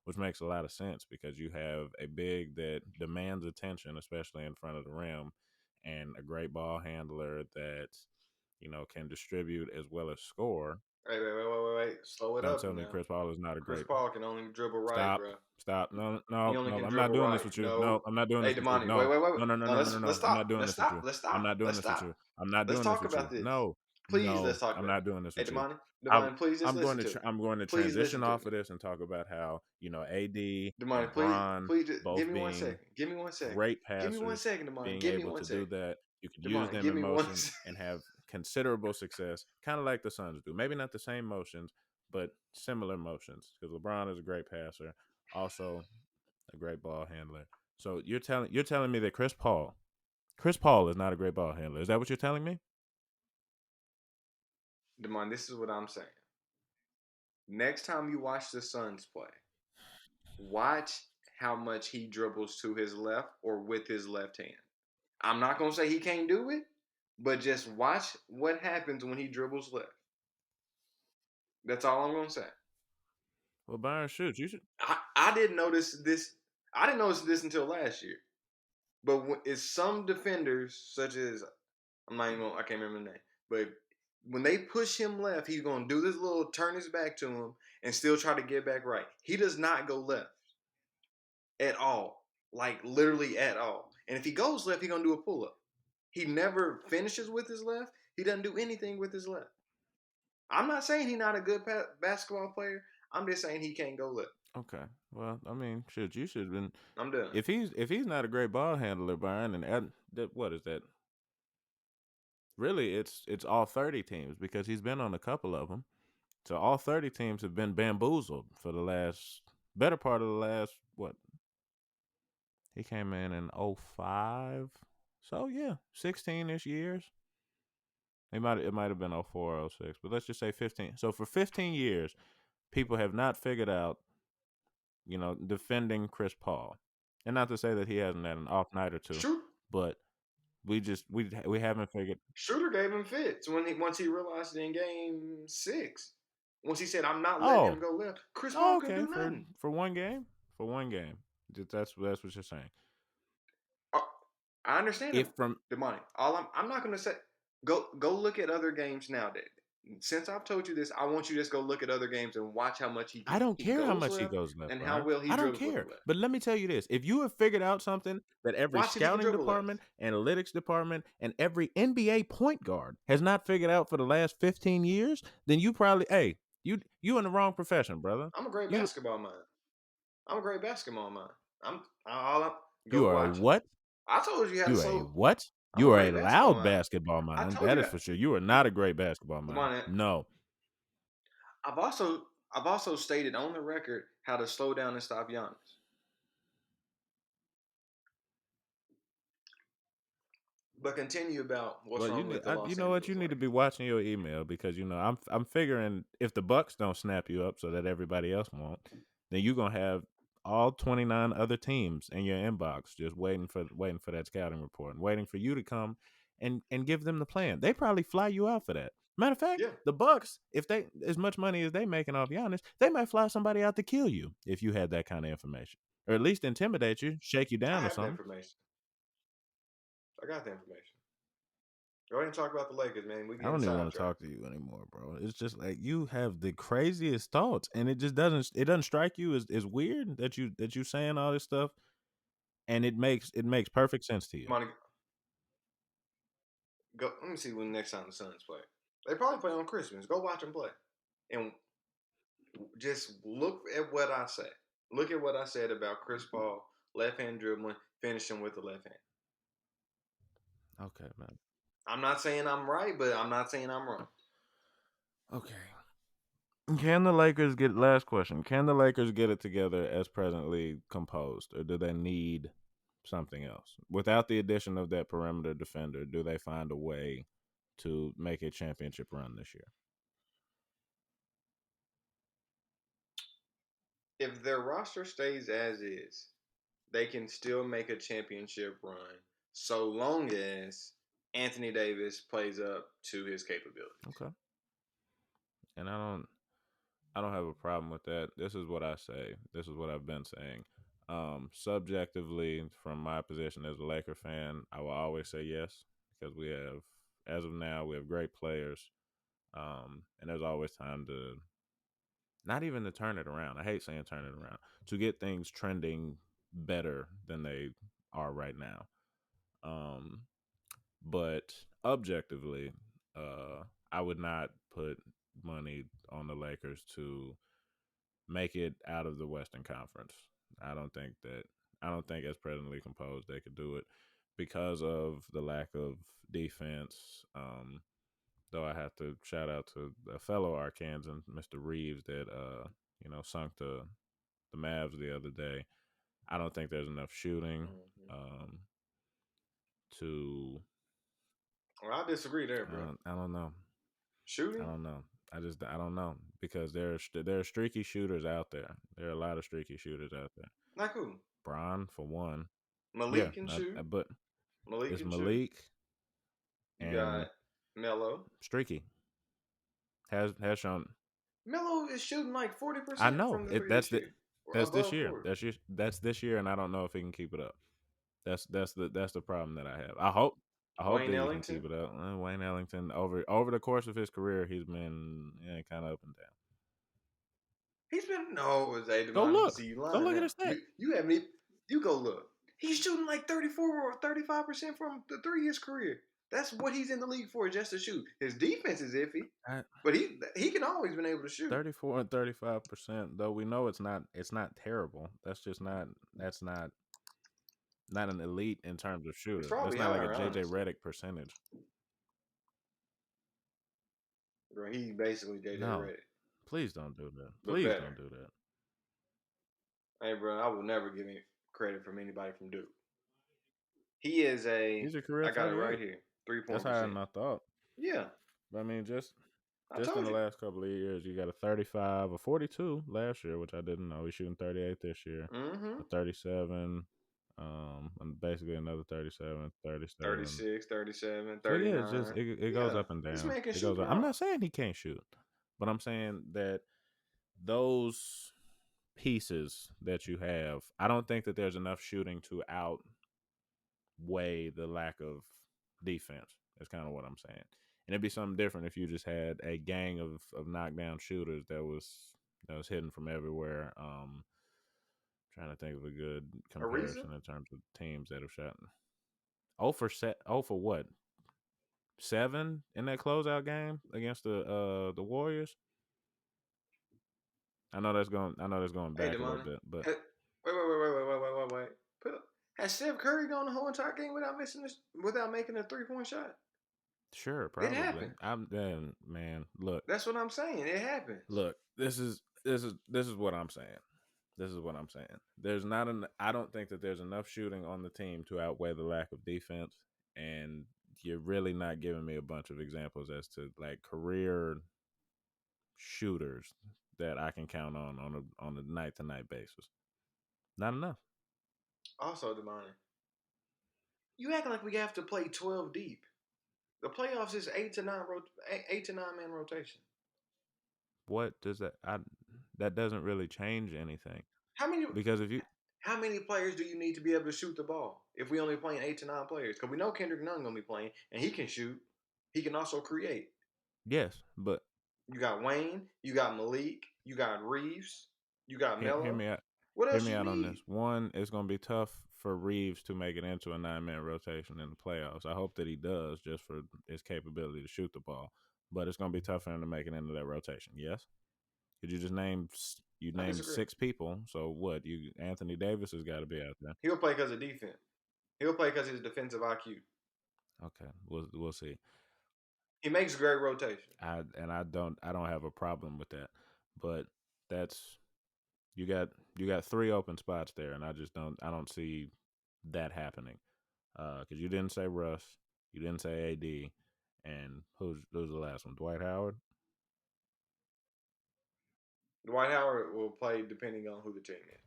which makes a lot of sense because you have a big that demands attention, especially in front of the rim, and a great ball handler that can distribute as well as score. Wait. Slow it Don't up tell me now. Chris Paul is not a Chris great. Paul can only dribble right, Stop. bro. Stop. No, He no, only no. can I'm not dribble doing this right. with you. No, No, I'm not doing hey this with you. Demani, No, wait. no, no, no, No, no, no, no, let's no. I'm not stop. doing Let's this with stop. you. Let's I'm stop. not doing Let's this with stop. you. I'm not Let's doing this talk with you. about this. No, Please, let's no, talk I'm about it. not doing this Hey with you. Demani, I'm Demani, please just I'm going listen to to me. I'm going to Please listen transition to off me. of this and talk about how AD Demani, and please, Bron please, just give both me one being second. Give me one second. great Give me one passers, second, Demani. being Give me able one to do second. that. You can use Demani, them give in me one. motion and have considerable success, kind of like the Suns do. Maybe not the same motions, but similar motions because LeBron is a great passer, also a great ball handler. So you're telling me that Chris Paul is not a great ball handler. Is that what you're telling me? Demani, this is what I'm saying. Next time you watch the Suns play, watch how much he dribbles to his left or with his left hand. I'm not gonna say he can't do it, but just watch what happens when he dribbles left. That's all I'm gonna say. Well, Byron, shoot, you should. I didn't notice this. I didn't notice this until last year. But it's some defenders, such as I'm not even gonna, I can't remember the name, but when they push him left, he's gonna do this little turn his back to him and still try to get back right. He does not go left at all, like literally at all. And if he goes left, he's gonna do a pull up. He never finishes with his left. He doesn't do anything with his left. I'm not saying he's not a good basketball player. I'm just saying he can't go left. Okay. Well, I mean, shoot, you should have been. I'm done. If he's not a great ball handler, Byron, and what is that? Really, it's all 30 teams because he's been on a couple of them. So all 30 teams have been bamboozled for the last better part of the last what? He came in 05. So yeah, 16ish years. It might have been 04 or 06, but let's just say 15. So for 15 years, people have not figured out, defending Chris Paul. And not to say that he hasn't had an off night or two, Shoot, but we haven't figured. Shooter gave him fits once he realized it in Game 6. Once he said, "I'm not letting him Oh, go left," Chris Paul oh, couldn't okay. do For nothing. for one game, for one game. That's what you're saying. Uh, I understand If him, from the money. I'm not going to say go look at other games now. Since I've told you this, I want you to just go look at other games and watch how much I don't he care how goes much he left goes left, and how Byron. well he I don't dribbles with the care. left. But let me tell you this: if you have figured out something that every Watch if he can scouting dribble left. department, analytics department, and every NBA point guard has not figured out for the last 15 years, then you probably, hey, you in the wrong profession, brother. I'm a great You basketball mind. I'm a great basketball mind. I'm all up. you Go are a watch it. what? I told you how to You are a slow. what? I'm a You are a great basketball loud mind. basketball I mind. told That you is that. for sure. You are not a great basketball Come mind. on, man. No. I've also stated on the record how to slow down and stop Giannis. But continue about what's Well, wrong with the you Los know what? You Angeles need to be Lakers. watching your email because I'm figuring if the Bucks don't snap you up so that everybody else won't, then you're gonna have all 29 other teams in your inbox just waiting for that scouting report and waiting for you to come and give them the plan. They probably fly you out for that. Matter of fact, Yeah, the Bucks, if they as much money as they making off Giannis, they might fly somebody out to kill you if you had that kind of information, or at least intimidate you, shake you I down or have the something. information. I got the information. Go ahead and talk about the Lakers, man. We I getting don't even want to sidetracked. talk to you anymore, bro. It's just like you have the craziest thoughts, and it doesn't strike you as weird that you saying all this stuff, and it makes perfect sense to you. Come on, go. Let me see when next time the Suns play. They probably play on Christmas. Go watch them play, and just look at what I say. Look at what I said about Chris Paul, left hand dribbling, finishing with the left hand. Okay, man. I'm not saying I'm right, but I'm not saying I'm wrong. Okay. Can the Lakers get last question? Can the Lakers get it together as presently composed, or do they need something else? Without the addition of that perimeter defender, do they find a way to make a championship run this year? If their roster stays as is, they can still make a championship run so long as Anthony Davis plays up to his capabilities. Okay. And I don't have a problem with that. This is what I say. This is what I've been saying. Subjectively, from my position as a Laker fan, I will always say yes because as of now, we have great players, and there's always time to not even to turn it around. I hate saying turn it around to get things trending better than they are right now. Um, but objectively, I would not put money on the Lakers to make it out of the Western Conference. I don't think that I don't think as presently composed they could do it because of the lack of defense. Though I have to shout out to a fellow Arkansan, Mr. Reeves, that sunk the Mavs the other day. I don't think there's enough shooting Mm-hmm. um, to. Well, I disagree there, I bro. don't. I don't know. I Shooting, don't know. I don't know because there are streaky shooters out there. There are a lot of streaky shooters out there. not cool. Bron for one. Yeah, Malik can shoot. but Malik it's can shoot. Malik You and got Melo. streaky has shown. Melo is shooting like forty I percent know from the it. three this year, or That's this above year. 40. That's this year, and I don't know if he can keep it up. That's the problem that I have. I hope Wayne that he can keep Ellington. it up. Wayne Ellington over the course of his career, he's been kind of up and down. He's been no, it's a Go Devon. look. See you Go lying look at now. his stats. You haven't even, you go look. He's shooting like 34 or 35% from the 3 years career. That's what he's in the league for, just to shoot. His defense is iffy, but he can always been able to shoot. 34 and 35%. Though we know it's not terrible. That's not an elite in terms of It's shooter. That's probably not like a higher, JJ honestly. Redick percentage. Bro, he basically JJ No, Redick. Please don't do that. but Please better. don't do that. Hey, bro, I will never give any credit from anybody from Duke. He is a. He's a career I got it right 38. here. That's 3-point higher than percent. I thought. Yeah, But I mean, I just in told the you. last couple of years, you got a 35, a 42 last year, which I didn't know. He's shooting 38 this year, Mm-hmm. a 37, and basically another 37, 37. 36, 37, So yeah, it's just 39. it goes Yeah, up and this down. man can It shoot goes the up. I'm rock. not saying he can't shoot, but I'm saying that those pieces that you have, I don't think that there's enough shooting to outweigh the lack of defense. That's kind of what I'm saying. And it'd be something different if you just had a gang of knockdown shooters that was hitting from everywhere. Trying to think of a good Ariza? comparison in terms of teams that have shot. Oh for set. Oh for what? 7 in that closeout game against the Warriors. I know that's going Hey, back a little Demani. bit, but Wait. Put up. Has Steph Curry gone the whole entire game without missing this, without making a 3-point shot? sure, It probably. happened. I'm then man. That's what I'm saying. It happens. Look. This is what I'm saying. This is what I'm saying. There's not an. I don't think that there's enough shooting on the team to outweigh the lack of defense, and you're really not giving me a bunch of examples as to like career shooters that I can count on a night to night basis. Not enough. Also, Demani, you acting like we have to play 12 deep. The playoffs is 8 to 9 man rotation. What does that? That doesn't really change anything How many because if you how many players do you need to be able to shoot the ball if we only playing 8 to 9 players? Because we know Kendrick Nunn gonna be playing, and he can shoot. He can also create. yes, but You got Wayne, you got Malik, you got Reeves, you got hear Melo. me out. What Hear else me you out on this. need? One, it's going to be tough for Reeves to make it into a 9 man rotation in the playoffs. I hope that he does, just for his capability to shoot the ball. But it's going to be tough for him to make it into that rotation. Yes. Could you just name you I named disagree. 6 people? So what? You Anthony Davis has got to be out there. He'll play because of defense. He'll play because of his defensive IQ. Okay, we'll see. He makes great rotation. I don't have a problem with that, but that's you got 3 open spots there, and I don't see that happening. Because you didn't say Russ, you didn't say AD, and who's the last one? Dwight Howard. Dwight Howard will play depending on who the team is.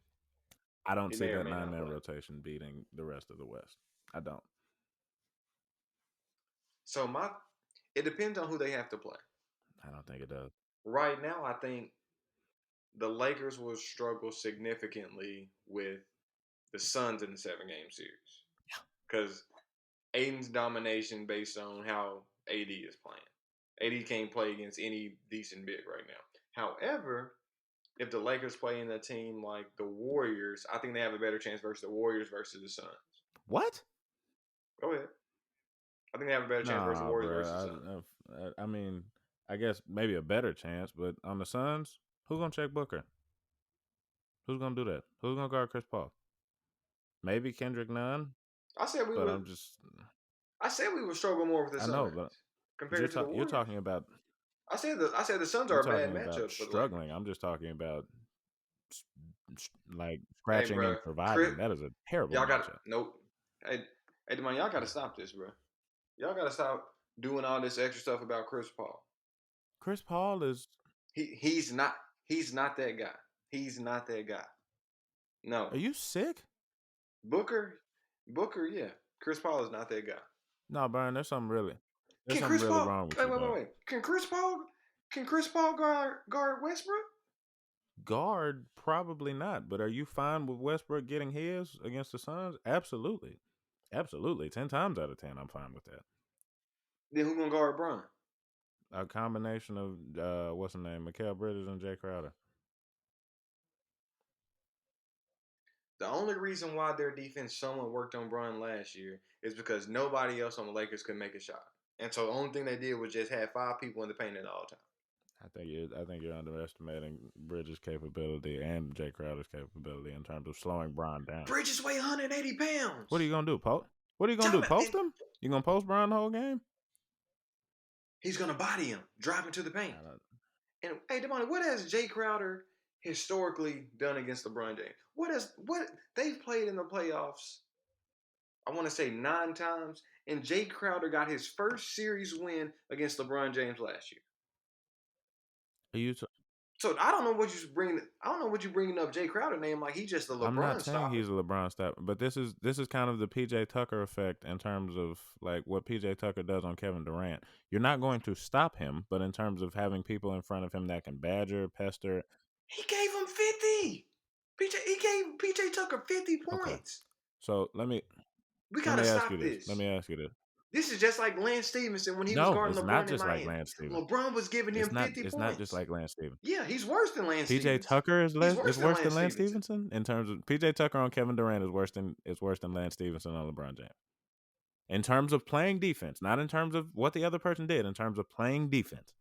I don't He see may or that may nine not man play. rotation beating the rest of the West. I don't. So it depends on who they have to play. I don't think it does. Right now, I think the Lakers will struggle significantly with the Suns in the 7 game series because Aiden's domination based on how AD is playing. AD can't play against any decent big right now. However, if the Lakers play in a team like the Warriors, I think they have a better chance versus the Warriors versus the Suns. What? Go ahead. I think they have a better chance versus the Nah, Warriors versus the bro. Suns. I mean, I guess maybe a better chance, but on the Suns, who's gonna check Booker? Who's gonna do that? Who's gonna guard Chris Paul? Maybe Kendrick Nunn, I said we but would. I'm just. I said we would struggle more with the I know, Suns but compared to the you're Warriors. talking about I said the Suns you're are a bad talking about matchup for the Lakers. struggling. I'm just talking about like Hey, scratching bro, and Chris, surviving. That is a terrible y'all got matchup. nope. Hey, Demon, y'all got to stop this, bro. Y'all got to stop doing all this extra stuff about Chris Paul. Chris Paul is. He's not that guy. He's not that guy. No, Are you sick? Booker, yeah. Chris Paul is not that guy. No, Byron. There's something really. There's Can something Chris really Paul? wrong with Wait, you, wait, wait, dog. wait. Can Chris Paul guard Westbrook? Guard, probably not. But are you fine with Westbrook getting his against the Suns? Absolutely, absolutely. 10 times out of 10, I'm fine with that. Then who gonna guard Bron? A combination of what's the name, Mikal Bridges and Jay Crowder. The only reason why their defense somewhat worked on Bron last year is because nobody else on the Lakers could make a shot. And so the only thing they did was just have 5 people in the paint at all times. I think you're underestimating Bridges' capability and Jay Crowder's capability in terms of slowing Bron down. Bridges weigh 180 pounds. What are you gonna do? What are you gonna do? Post him? You gonna post Bron the whole game? He's gonna body him, drive him to the paint. And hey, Devon, what has Jay Crowder historically done against LeBron James? What they've played in the playoffs? I want to say 9 times, and Jay Crowder got his first series win against LeBron James last year. Are you? T- So I don't know what you bringing. I don't know what you bringing up Jay Crowder name like he's just a I'm not LeBron saying stopper. he's a LeBron step, but this is kind of the PJ Tucker effect in terms of like what PJ Tucker does on Kevin Durant. You're not going to stop him, but in terms of having people in front of him that can badger, pester. He gave him 50. He gave PJ Tucker 50 Okay, points. so We let gotta me ask you stop this. Let this. me ask you this. This is just like Lance Stevenson when he was No, guarding it's not LeBron in just like Miami. Lance Stevens. LeBron was giving him 50 It's not just points. like Lance Stevens. Yeah, he's worse than Lance PJ Stevenson. Tucker He's is worse than worse than Lance Lance Stevenson. Stevenson in terms of PJ Tucker on Kevin Durant is worse than Lance Stevenson on LeBron James. In terms of playing defense, not in terms of what the other person did, in terms of playing defense.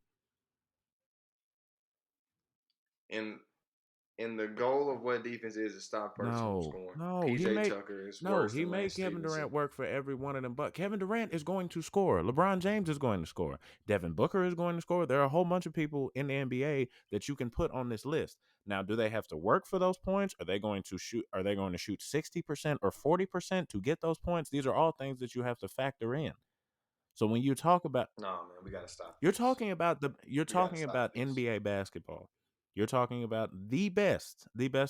And the goal of what defense is to stop person from No, scoring. no, PJ Tucker is no, worse he than made Lance Kevin Stevenson. Durant work for every one of them. But Kevin Durant is going to score. LeBron James is going to score. Devin Booker is going to score. There are a whole bunch of people in the NBA that you can put on this list. Now, do they have to work for those points? Are they going to shoot? Are they going to shoot 60% or 40% to get those points? These are all things that you have to factor in. So when you talk about No, man, we gotta stop you're this. talking about We gotta you're talking stop about this. NBA basketball. You're talking about the best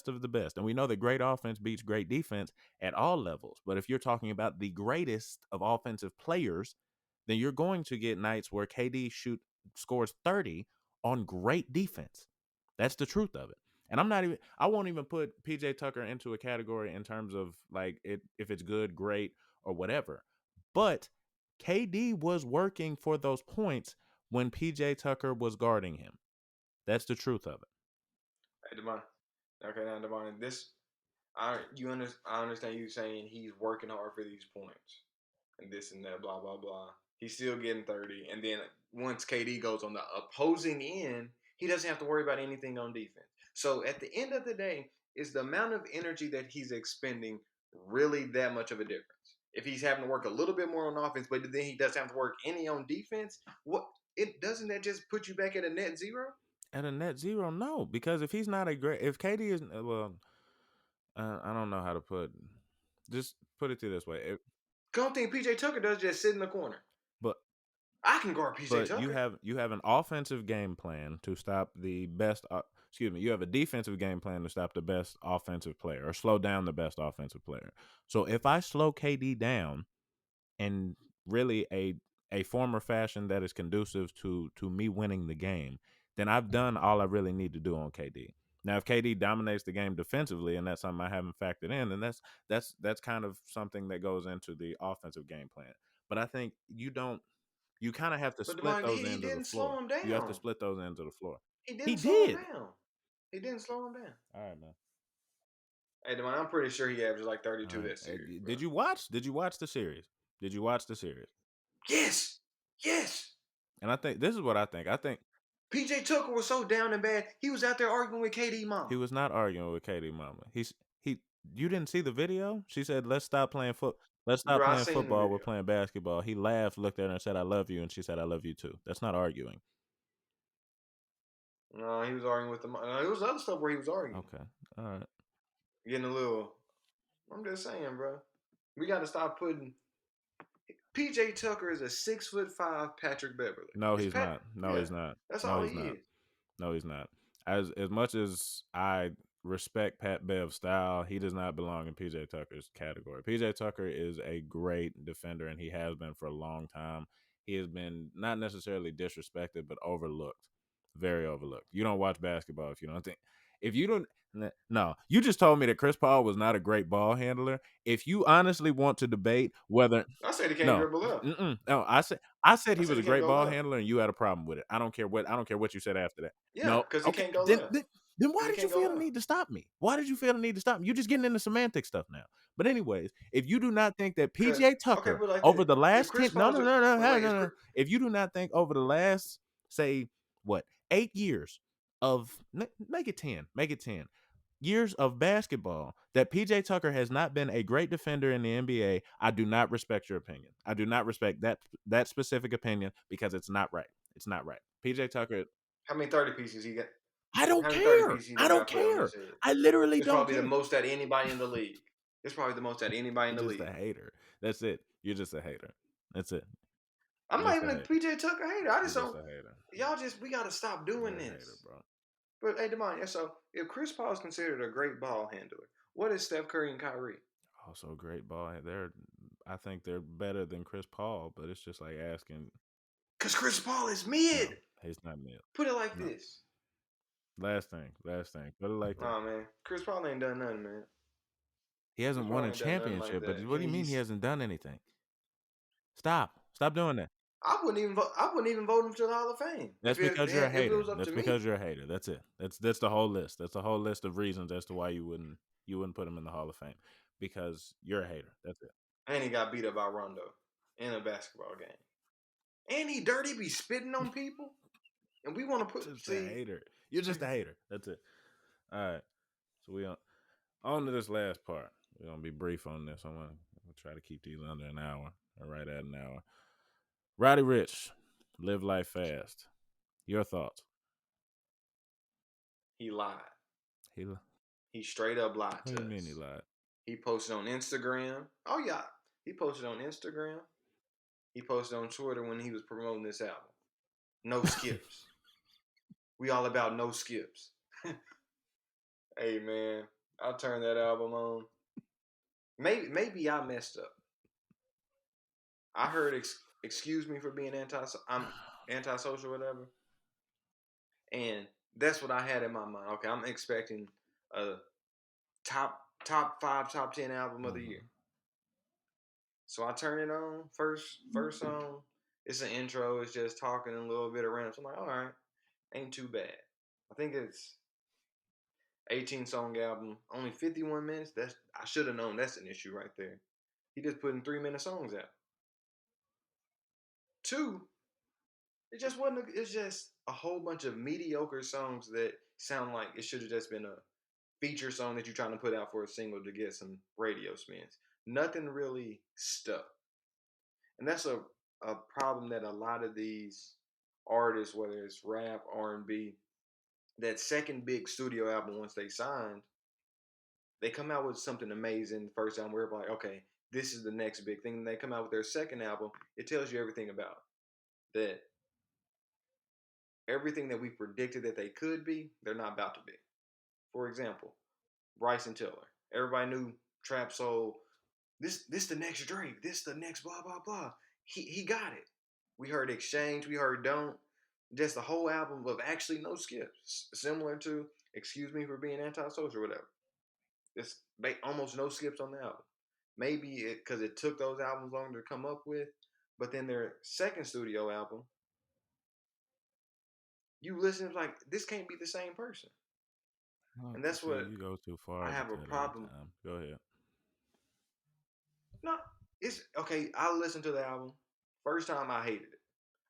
of the best. And we know that great offense beats great defense at all levels. But if you're talking about the greatest of offensive players, then you're going to get nights where KD scores 30 on great defense. That's the truth of it. And I won't even put PJ Tucker into a category in terms of like if it's good, great, or whatever. But KD was working for those points when PJ Tucker was guarding him. That's the truth of it. Hey, Devon. Okay, now Devon, I understand you saying he's working hard for these points and this and that, blah blah blah. He's still getting 30, and then once KD goes on the opposing end, he doesn't have to worry about anything on defense. So at the end of the day, is the amount of energy that he's expending really that much of a difference? If he's having to work a little bit more on offense, but then he doesn't have to work any on defense, what it doesn't that just put you back at a net zero? At a net zero, no, because if he's not a great, if KD is I don't know how to just put it to this way. The only thing PJ Tucker does is just sit in the corner. But I can guard PJ but Tucker. you have an offensive game plan to stop the best. Excuse me, you have a defensive game plan to stop the best offensive player or slow down the best offensive player. So if I slow KD down in really a form or fashion that is conducive to me winning the game, then I've done all I really need to do on KD. Now, if KD dominates the game defensively, and that's something I haven't factored in, then that's kind of something that goes into the offensive game plan. But I think you kind of have to But split Devon, those he ends of the didn't slow floor. him You have to down. split those ends of the floor. He He didn't slow him did. down. He didn't slow him down. All right, man. Hey, Devon, I'm pretty sure he averaged like All 32 right. that series, bro. Did you watch? Did you watch the series? Did you watch the series? Yes, yes. And I think this is what I think. I think PJ Tucker was so down and bad, he was out there arguing with KD mom. he was not arguing with Katie Mama. He. You didn't see the video? She said, "Let's stop playing foot. Let's stop Bro, I playing seen the football. We're video. playing basketball." He laughed, looked at her, and said, "I love you," and she said, "I love you too." That's not arguing. No, he was arguing with the mom. It was other stuff where he was arguing. Okay. All right. Getting a little. I'm just saying, bro. We got to stop putting. PJ Tucker is a 6'5" Patrick Beverly. No, He's he's Pat. not. No, Yeah, he's not. that's No, all he's he not. is. No, he's not. As much as I respect Pat Bev's style, he does not belong in PJ Tucker's category. PJ Tucker is a great defender, and he has been for a long time. He has been not necessarily disrespected, but overlooked, very overlooked. You don't watch basketball if you don't think. If you don't, no, you just told me that Chris Paul was not a great ball handler. If you honestly want to debate whether, I said he can't no, dribble left. no, I said I he said was he a can't great go ball left. handler, and you had a problem with it. I don't care what you said after that. Yeah, No, because he okay, can't go then, left. then then why Because he did you can't go feel the left. need to stop me? Why did you feel the need to stop me? You're just getting into semantic stuff now. But anyways, if you do not think that Because PJ okay, Tucker but like over this, the if last Chris 10, no, Paul's no, a no, no, no, wait, no, no. If you do not think over the last, say, what, 8 years of, make it 10, make it 10 years of basketball that PJ Tucker has not been a great defender in the NBA, I do not respect your opinion. I do not respect that specific opinion because it's not right. It's not right. PJ Tucker. How many 30 pieces he got? I don't How many 30 care. pieces he I done don't got put on care. his head? I literally It's don't probably the care. most that anybody in the league. It's probably the most that anybody in You're the just a league. hater. That's it. You're just a hater. That's it. I'm You're not just a even a hater. PJ Tucker hater. I You're just just don't. a hater. Y'all just we gotta stop doing You're a hater, this. bro. But hey, Demond, yeah. So if Chris Paul is considered a great ball handler, what is Steph Curry and Kyrie? Also, great ball. I think they're better than Chris Paul, but it's just like asking. Cause Chris Paul is No, mid. he's not mid. Put it like No. this. Last thing. Put it like that. Nah, man. Chris Paul ain't done nothing, man. He Chris hasn't won Paul a ain't done nothing like championship, but that. what do you mean he He's. hasn't done anything? Stop doing that. I wouldn't even vote. I wouldn't even vote him to the Hall of Fame That's because you're a if it hater. was up That's to because me. you're a hater. That's it. That's the whole list. That's the whole list of reasons as to why you wouldn't put him in the Hall of Fame because you're a hater. That's it. And he got beat up by Rondo in a basketball game. And he dirty be spitting on people. And we want to put Just a see. hater. You're just a hater. That's it. All right. So we on to this last part. We're gonna be brief on this. I'm gonna try to keep these under an hour or right at an hour. Roddy Ricch, live life fast. Your thoughts? He lied. He He straight up lied What do to you mean he us. lied? He posted on Instagram. Oh yeah, he posted on Instagram. He posted on Twitter when he was promoting this album. No skips. We all about no skips. Hey man, I turned that album on. Maybe I messed up. I heard excuse me for being I'm antisocial, whatever, and that's what I had in my mind. Okay, I'm expecting a top five, top 10 album of the year. Mm-hmm. So I turn it on. First song, it's an intro. It's just talking a little bit around. So I'm like, all right, ain't too bad. I think it's 18 song album, only 51 minutes. That's I should have known that's an issue right there. He just putting 3 minute songs out. Two, it just wasn't. It's just a whole bunch of mediocre songs that sound like it should have just been a feature song that you're trying to put out for a single to get some radio spins. Nothing really stuck, and that's a problem that a lot of these artists, whether it's rap, R&B, that second big studio album once they signed, they come out with something amazing the first time. We're like, okay, this is the next big thing. And they come out with their second album. It tells you everything about it. That everything that we predicted that they could be, they're not about to be. For example, Bryson Tiller. Everybody knew Trap Soul. This the next Drake. This the next blah blah blah. He got it. We heard Exchange. We heard Don't. Just the whole album of actually no skips, similar to Excuse Me for Being Antisocial, or whatever. It's almost no skips on the album. Maybe because it took those albums longer to come up with, but then their second studio album, you listen like this can't be the same person, Oh, and that's see, what you go too I far with have a that every problem. time. Go ahead. No, it's okay. I listened to the album. First time I hated it.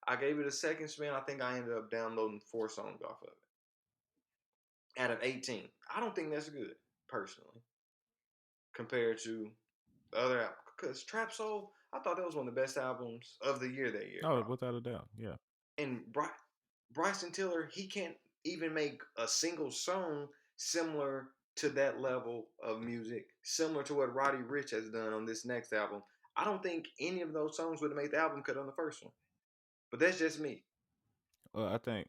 I gave it a second spin. I think I ended up downloading 4 songs off of it out of 18. I don't think that's good personally compared to the other album. Because Trap Soul, I thought that was one of the best albums of the year that year, Oh, probably. without a doubt. Yeah. And Bryson Tiller, he can't even make a single song similar to that level of music, similar to what Roddy Ricch has done on this next album. I don't think any of those songs would have made the album cut on the first one. But that's just me. Well, I think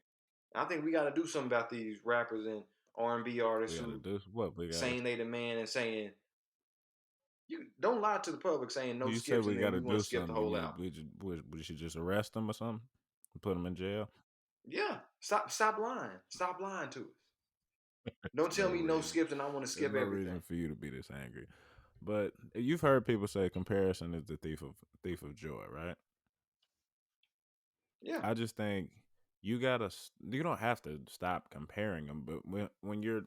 we got to do something about these rappers and R&B we artists got to who do what we got to. saying they the man and saying you don't lie to the public saying no You said skips we and got then to we want do to skip the something. You whole need album. we should just arrest them or something, put them in jail. Yeah, stop lying to us. Don't There's tell no me no reason. skips and I want to There's skip no everything. reason for you to be this angry. But you've heard people say comparison is the thief of joy, right? Yeah. I just think you don't have to stop comparing them, but when you're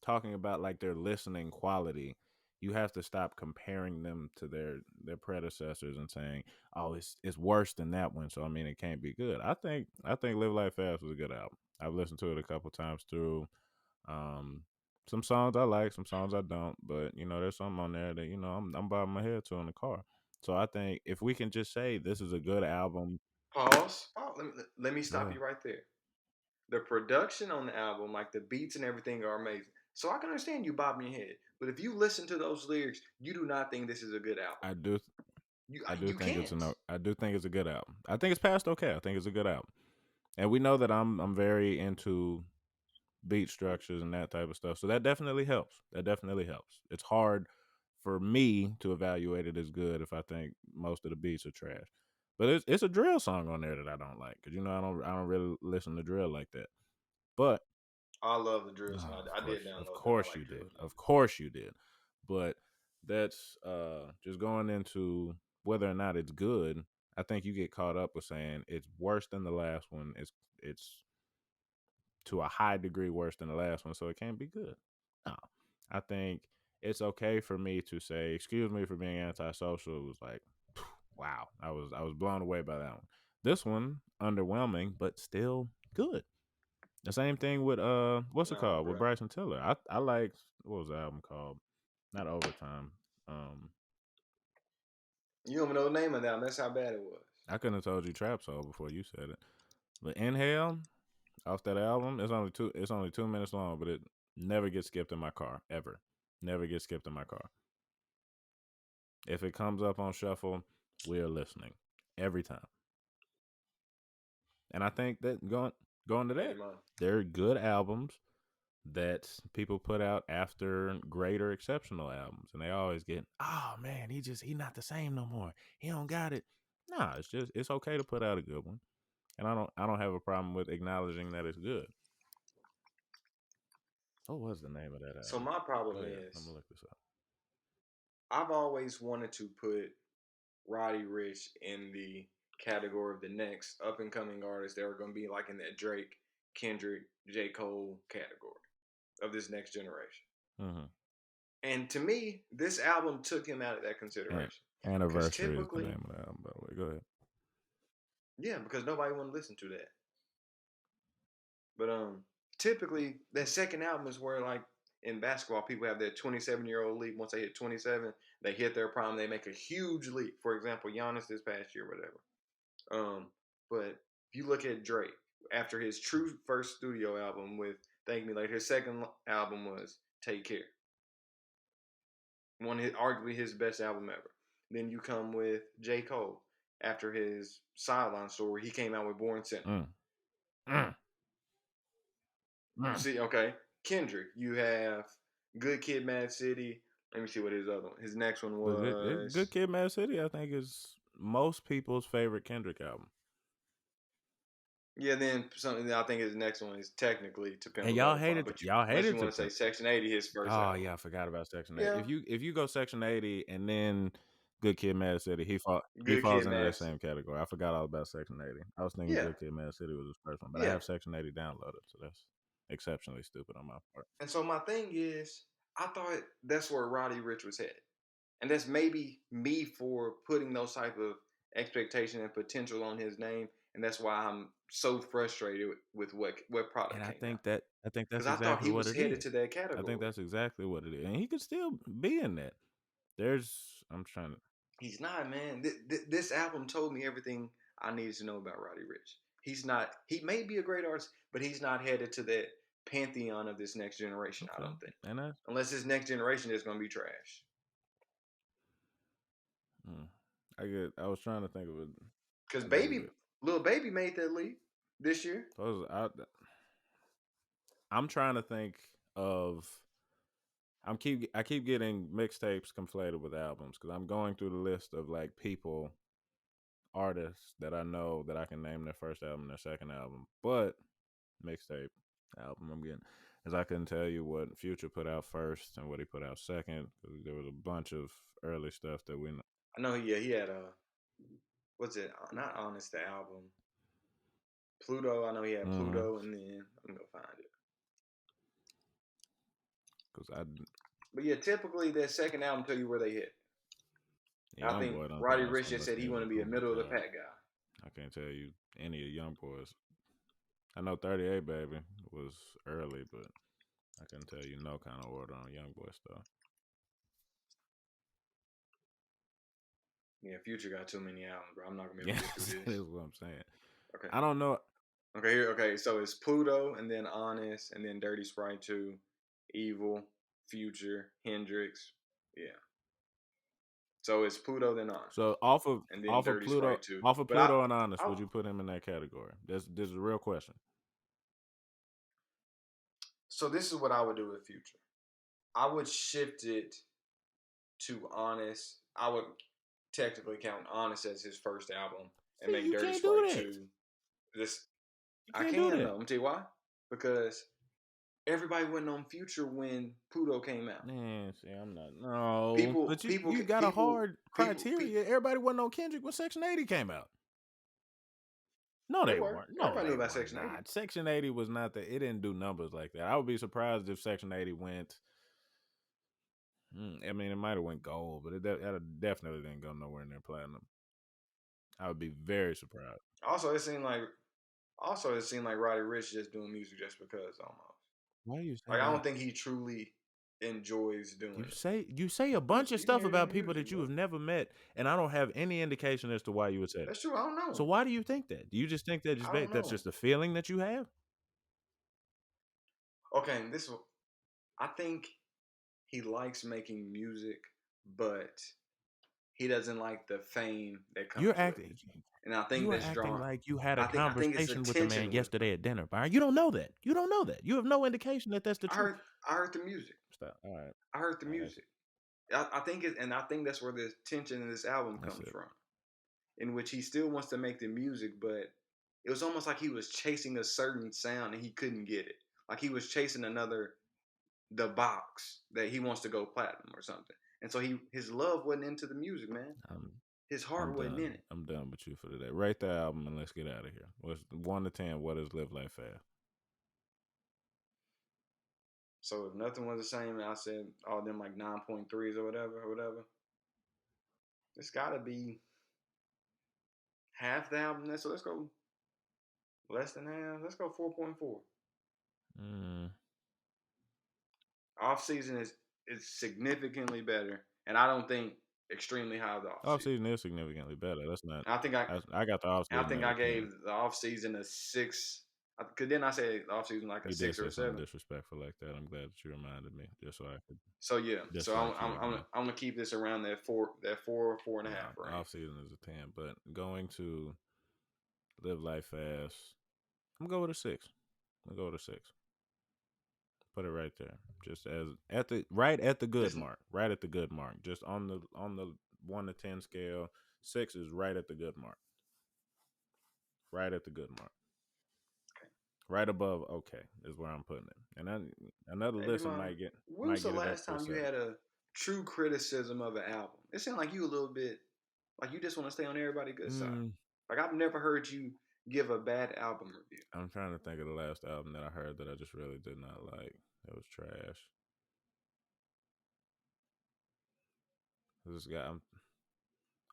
talking about like their listening quality, you have to stop comparing them to their predecessors and saying, "Oh, it's worse than that one." So I mean, it can't be good. I think Live Life Fast was a good album. I've listened to it a couple times through. Um, some songs I like, some songs I don't, but there's something on there that I'm bobbing my head to in the car. So I think if we can just say this is a good album, Pause. Let me stop yeah, you right there. The production on the album, like the beats and everything, are amazing. So I can understand you bobbing your head, but if you listen to those lyrics, you do not think this is a good album. I do. I do You think it's can't. a. I do think it's a good album. I think it's past okay. I think it's a good album, and we know that I'm very into beat structures and that type of stuff. So that definitely helps. That definitely helps. It's hard for me to evaluate it as good if I think most of the beats are trash. But it's a drill song on there that I don't like because I don't really listen to drill like that. But I love the drill song. oh, I did of download that. I course like you drill did, song. of course you did. But that's just going into whether or not it's good. I think you get caught up with saying it's worse than the last one. It's to a high degree worse than the last one, so it can't be good. No, I think it's okay for me to say, "Excuse me for being antisocial." It was like, wow, I was blown away by that one. This one underwhelming, but still good. The same thing with what's it No, called with bro. Bryson Tiller. I like what was the album called? Not Overtime. Um, You don't even know the name of that. That's how bad it was. I couldn't have told you Trap Soul before you said it. But Inhale off that album, it's only 2 minutes long, but it never gets skipped in my car ever. Never gets skipped in my car. If it comes up on shuffle, we're listening every time. And I think that going to Pretty that, much. they're good albums that people put out after great or exceptional albums, and they always get, oh man, he not the same no more. He don't got it. Nah, it's okay to put out a good one, and I don't have a problem with acknowledging that it's good. What was the name of that So album? my Go problem ahead, I'm is gonna look this up. I've always wanted to put Roddy Ricch in the category of the next up and coming artists that are going to be like in that Drake, Kendrick, J. Cole category of this next generation. Mm-hmm. And to me, this album took him out of that And consideration. Because Anniversary is the typically, name of the album, by the way. Go ahead. yeah, because nobody want to listen to that. But typically that second album is where like in basketball people have their 27-year-old leap. Once they hit 27, they hit their prime. They make a huge leap. For example, Giannis this past year, whatever. But if you look at Drake after his true first studio album with Thank Me Later, his second album was Take Care. One of arguably his best album ever. Then you come with J. Cole after his Sideline Story. He came out with Born Center. Mm. Mm. You Mm. see, okay. Kendrick, you have Good Kid, Mad City. Let me see what his other one. His next one But Good was. Kid, Mad City, I think is most people's favorite Kendrick album. Yeah, then something that I think his next one is technically To Pimp And a Butterfly. But y'all unless you hated to want to say pimp. Section 80, his first Oh album. yeah, I forgot about Section 80. Yeah, If you go Section 80 and then Good Kid, Mad City, he Good falls Kid, into that Mad same City. category. I forgot all about Section 80. I was thinking Yeah, Good Kid, Mad City was his first one, but I yeah. have Section 80 downloaded, so that's exceptionally stupid on my part. And so my thing is, I thought that's where Roddy Ricch was headed. And that's maybe me for putting those type of expectation and potential on his name. And that's why I'm so frustrated with what And product I came think out. that I think Because that's I thought exactly he what was it headed to is. that I think category. that's exactly what it is, and he could still be in that. I'm trying to. He's not, man. This album told me everything I needed to know about Roddy Ricch. He's not. He may be a great artist, but he's not headed to that pantheon of this next generation. I Okay, don't think, and unless this next generation is going to be trash. mm, I was trying to think of Because another baby, good. little baby made that leap this year. I'm trying to think of. I keep getting mixtapes conflated with albums because I'm going through the list of like people, artists that I know that I can name their first album, their second album, but mixtape album I'm getting, as I couldn't tell you what Future put out first and what he put out second. There was a bunch of early stuff that we know. I know. Yeah, he had a what's it? Not Honest the album. Pluto. I know he had Mm-hmm. Pluto, and then I'm gonna find it. Because I But yeah, typically that second album tell you where they hit. I Young think Boy don't Roddy come out Ricch just unless said he there's want a to be a proven middle of the collab. pack guy. I can't tell you any of Young Boys. I know 38 Baby was early, but I couldn't tell you no kind of order on Young Boy stuff. Yeah, Future got too many albums, bro. I'm not gonna be able Yeah, to get through that this. is what I'm saying. Okay. I don't know. Okay, here. Okay, so it's Pluto, and then Honest, and then Dirty Sprite 2, Evil, Future, Hendrix. Yeah. So it's Pluto, then Honest, So off of and then off of Dirty Pluto, Sprite 2. off of But I, Pluto and Honest, I would you put him in that category? This is a real question. so this is what I would do with Future. I would shift it to Honest. I would technically count Honest as his first album and See, make you Dirty can't do Sprite that. 2 this. You I can't do can though. that. I'm gonna tell you why. Because everybody went on Future when Pluto came out. Man, see, I'm not. No, People, but you people, you got a people, hard people, people. criteria. Everybody wasn't on Kendrick when Section 80 came out. No, They they were. weren't. No, Everybody knew they about were Section 80. not. Section 80 was not that. It didn't do numbers like that. I would be surprised if Section 80 went. I mean, it might have went gold, but it definitely didn't go nowhere near platinum. I would be very surprised. Also, it seemed like Roddy Ricch just doing music just because almost. Why do you say Like I that? don't think he truly enjoys doing You it. say you say a You bunch just of you can stuff hear it in about the people music, that you bro. have never met, and I don't have any indication as to why you would say that. That's true. I don't So know. why do you think that? Do you just think that I don't that's know. just a feeling that you have? Okay, I think he likes making music, but he doesn't like the fame that You're comes with it. acting. And I think You are that's acting drawn. like you had a I think it's the conversation with the man tension with. yesterday at dinner, Byron. You don't know that. You don't know that. You have no indication that that's the I truth. heard I heard the music. Stop. All right. I heard the All right. music. I think it, and I think that's where the tension in this album That's comes it. from, in which he still wants to make the music, but it was almost like he was chasing a certain sound and he couldn't get it. Like he was chasing another the box that he wants to go platinum or something. And so his love wasn't into the music, man. I'm His I'm heart wasn't done. in it. I'm done with you for today. Rate the album and let's get out of here. What's 1 to 10? What is Live Life Fast? So if nothing was the same, I said all them like 9.3s or whatever. It's gotta be half the album. So let's go less than half. Let's go 4.4. Mm, Off season is significantly better, and I don't think extremely high of the off Off season. season is significantly better. That's not. I think I got the off I season think at I a 10. gave the off season a 6. Cause then I say the off season like a You did 6 or say a something 7. disrespectful like that. I'm glad that you reminded me, So yeah, just so so I I'm keep I'm it I'm, going. I'm gonna keep this around that four and a half No, range. off season is a 10, but going to Live Life Fast, I'm gonna go with a 6. I'm gonna go with a 6. Put it right there, just as at the right at the good This mark, right at the good mark, just on the 1 to 10 scale. 6 is right at the good mark, right at the good mark, right above. Okay, is where I'm putting it. And then another Hey, listen Javon, when was might the get it up last to a time you 7. had a true criticism of an album? It sounded like you a little bit like you just want to stay on everybody's good side. Mm, Like I've never heard you give a bad album review. I'm trying to think of the last album that I heard that I just really did not like. It was trash. This guy,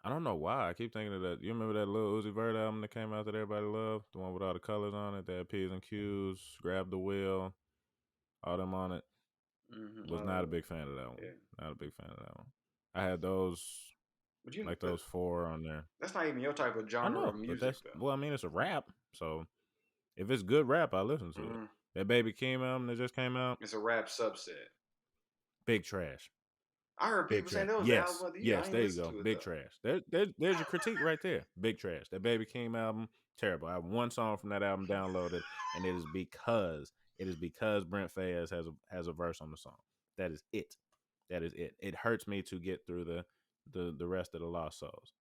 I don't know why. I keep thinking of that. You remember that little Uzi Vert album that came out that everybody loved? The one with all the colors on it, that P's and Q's, Grab the Wheel, all them on it. Was not a big fan of that one. Yeah, Not a big fan of that one. I had those, but like those 4 on there. that's not even your type of I genre know, of but music that's, though. well, I mean, it's a rap. So if it's good rap, I listen to it. Mm, That Baby Keem album that just came out, it's a rap subset. big trash. I heard Big people saying trash. that was the album Yes, of the year. I yes. ain't There you listened go. to it Big though. trash. There's your critique right there. Big trash. That Baby Keem album, terrible. I have one song from that album downloaded, and it is because Brent Fayez has a verse on the song. That is it. That is it. It hurts me to get through the rest of the Lost Souls.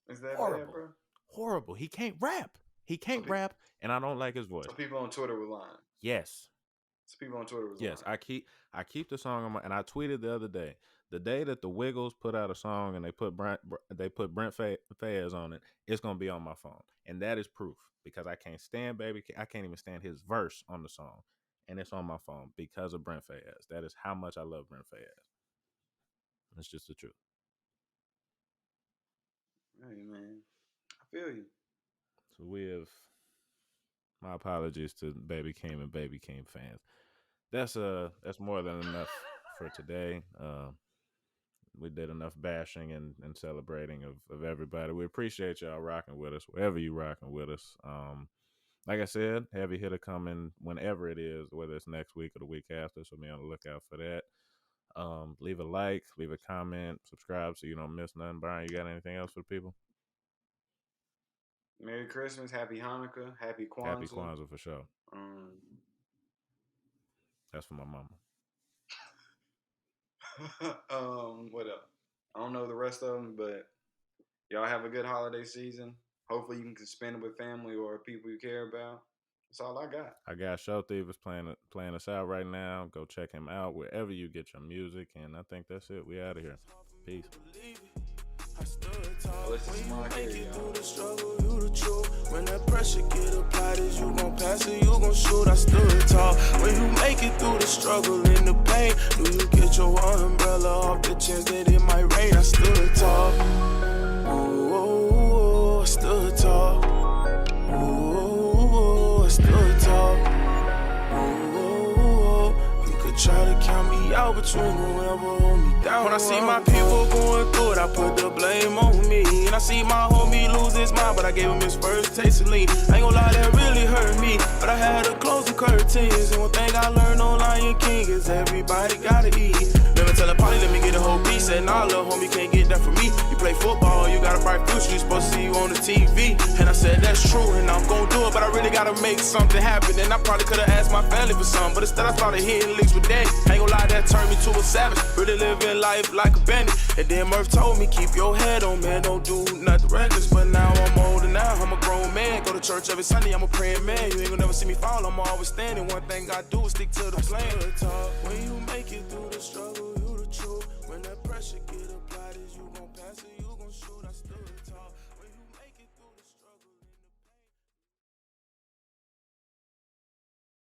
Is that bad, Horrible, bro? horrible. He can't rap. He So can't people, rap, and I don't like his voice. so people on Twitter were lying. Yes, So people on Twitter was yes, lying. I keep the song on my, and I tweeted the other day, the day that the Wiggles put out a song and they put Brent Fayez on it, it's gonna be on my phone, and that is proof because I can't stand Baby, I can't even stand his verse on the song, and it's on my phone because of Brent Fayez. That is how much I love Brent Fayez. It's just the truth. Hey man, I feel you. So we have my apologies to Baby Keem and Baby Keem fans. That's more than enough for today. we did enough bashing and celebrating of everybody. We appreciate y'all rocking with us wherever you rocking with us. Like I said, heavy hitter coming whenever it is, whether it's next week or the week after. So be on the lookout for that. Leave a like, leave a comment, subscribe so you don't miss nothing. Byron, you got anything else for the people? Merry Christmas, Happy Hanukkah, Happy Kwanzaa. Happy Kwanzaa for sure. Um, That's for my mama. What else? I don't know the rest of them, but y'all have a good holiday season. Hopefully you can spend it with family or people you care about. That's all I got. I got Show Thievers playing us out right now. Go check him out wherever you get your music. And I think that's it. We out of here. Peace. When that pressure get applied, is you gon' pass or you gon' shoot? I stood tall. When you make it through the struggle and the pain, do you get your umbrella off the chance that it might rain? I stood tall. Ooh, I stood tall. Ooh, I stood tall. Ooh, you could try to count me out, but you ain't gon' ever hold me down. When I see my people going through it, I put the blame on me. And I see my homie lose his mind, but I gave him his first taste of lean. I ain't gon' lie, that really hurt me, but I had to close the curtains. And one thing I learned on Lion King is everybody gotta eat. Never tell a party, let me get a whole piece. And nah, little homie, can't get that from me. You play football, you got a bright future, you supposed to see you on the TV. And I said that's true, and I'm gon' do it, but I really gotta make something happen. And I probably could've asked my family for something, but instead I started hitting licks with daddy. I ain't gon' lie, that turned me to a savage. Really living life like a bandit. And then Murph told me, keep your head on, man, don't do nothing reckless. But now I'm older now, I'm a grown man. Go to church every Sunday, I'm a praying man. You ain't gonna never see me fall, I'm always standing. One thing I do is stick to the plan. When you make it through the struggle, you the truth. When that pressure get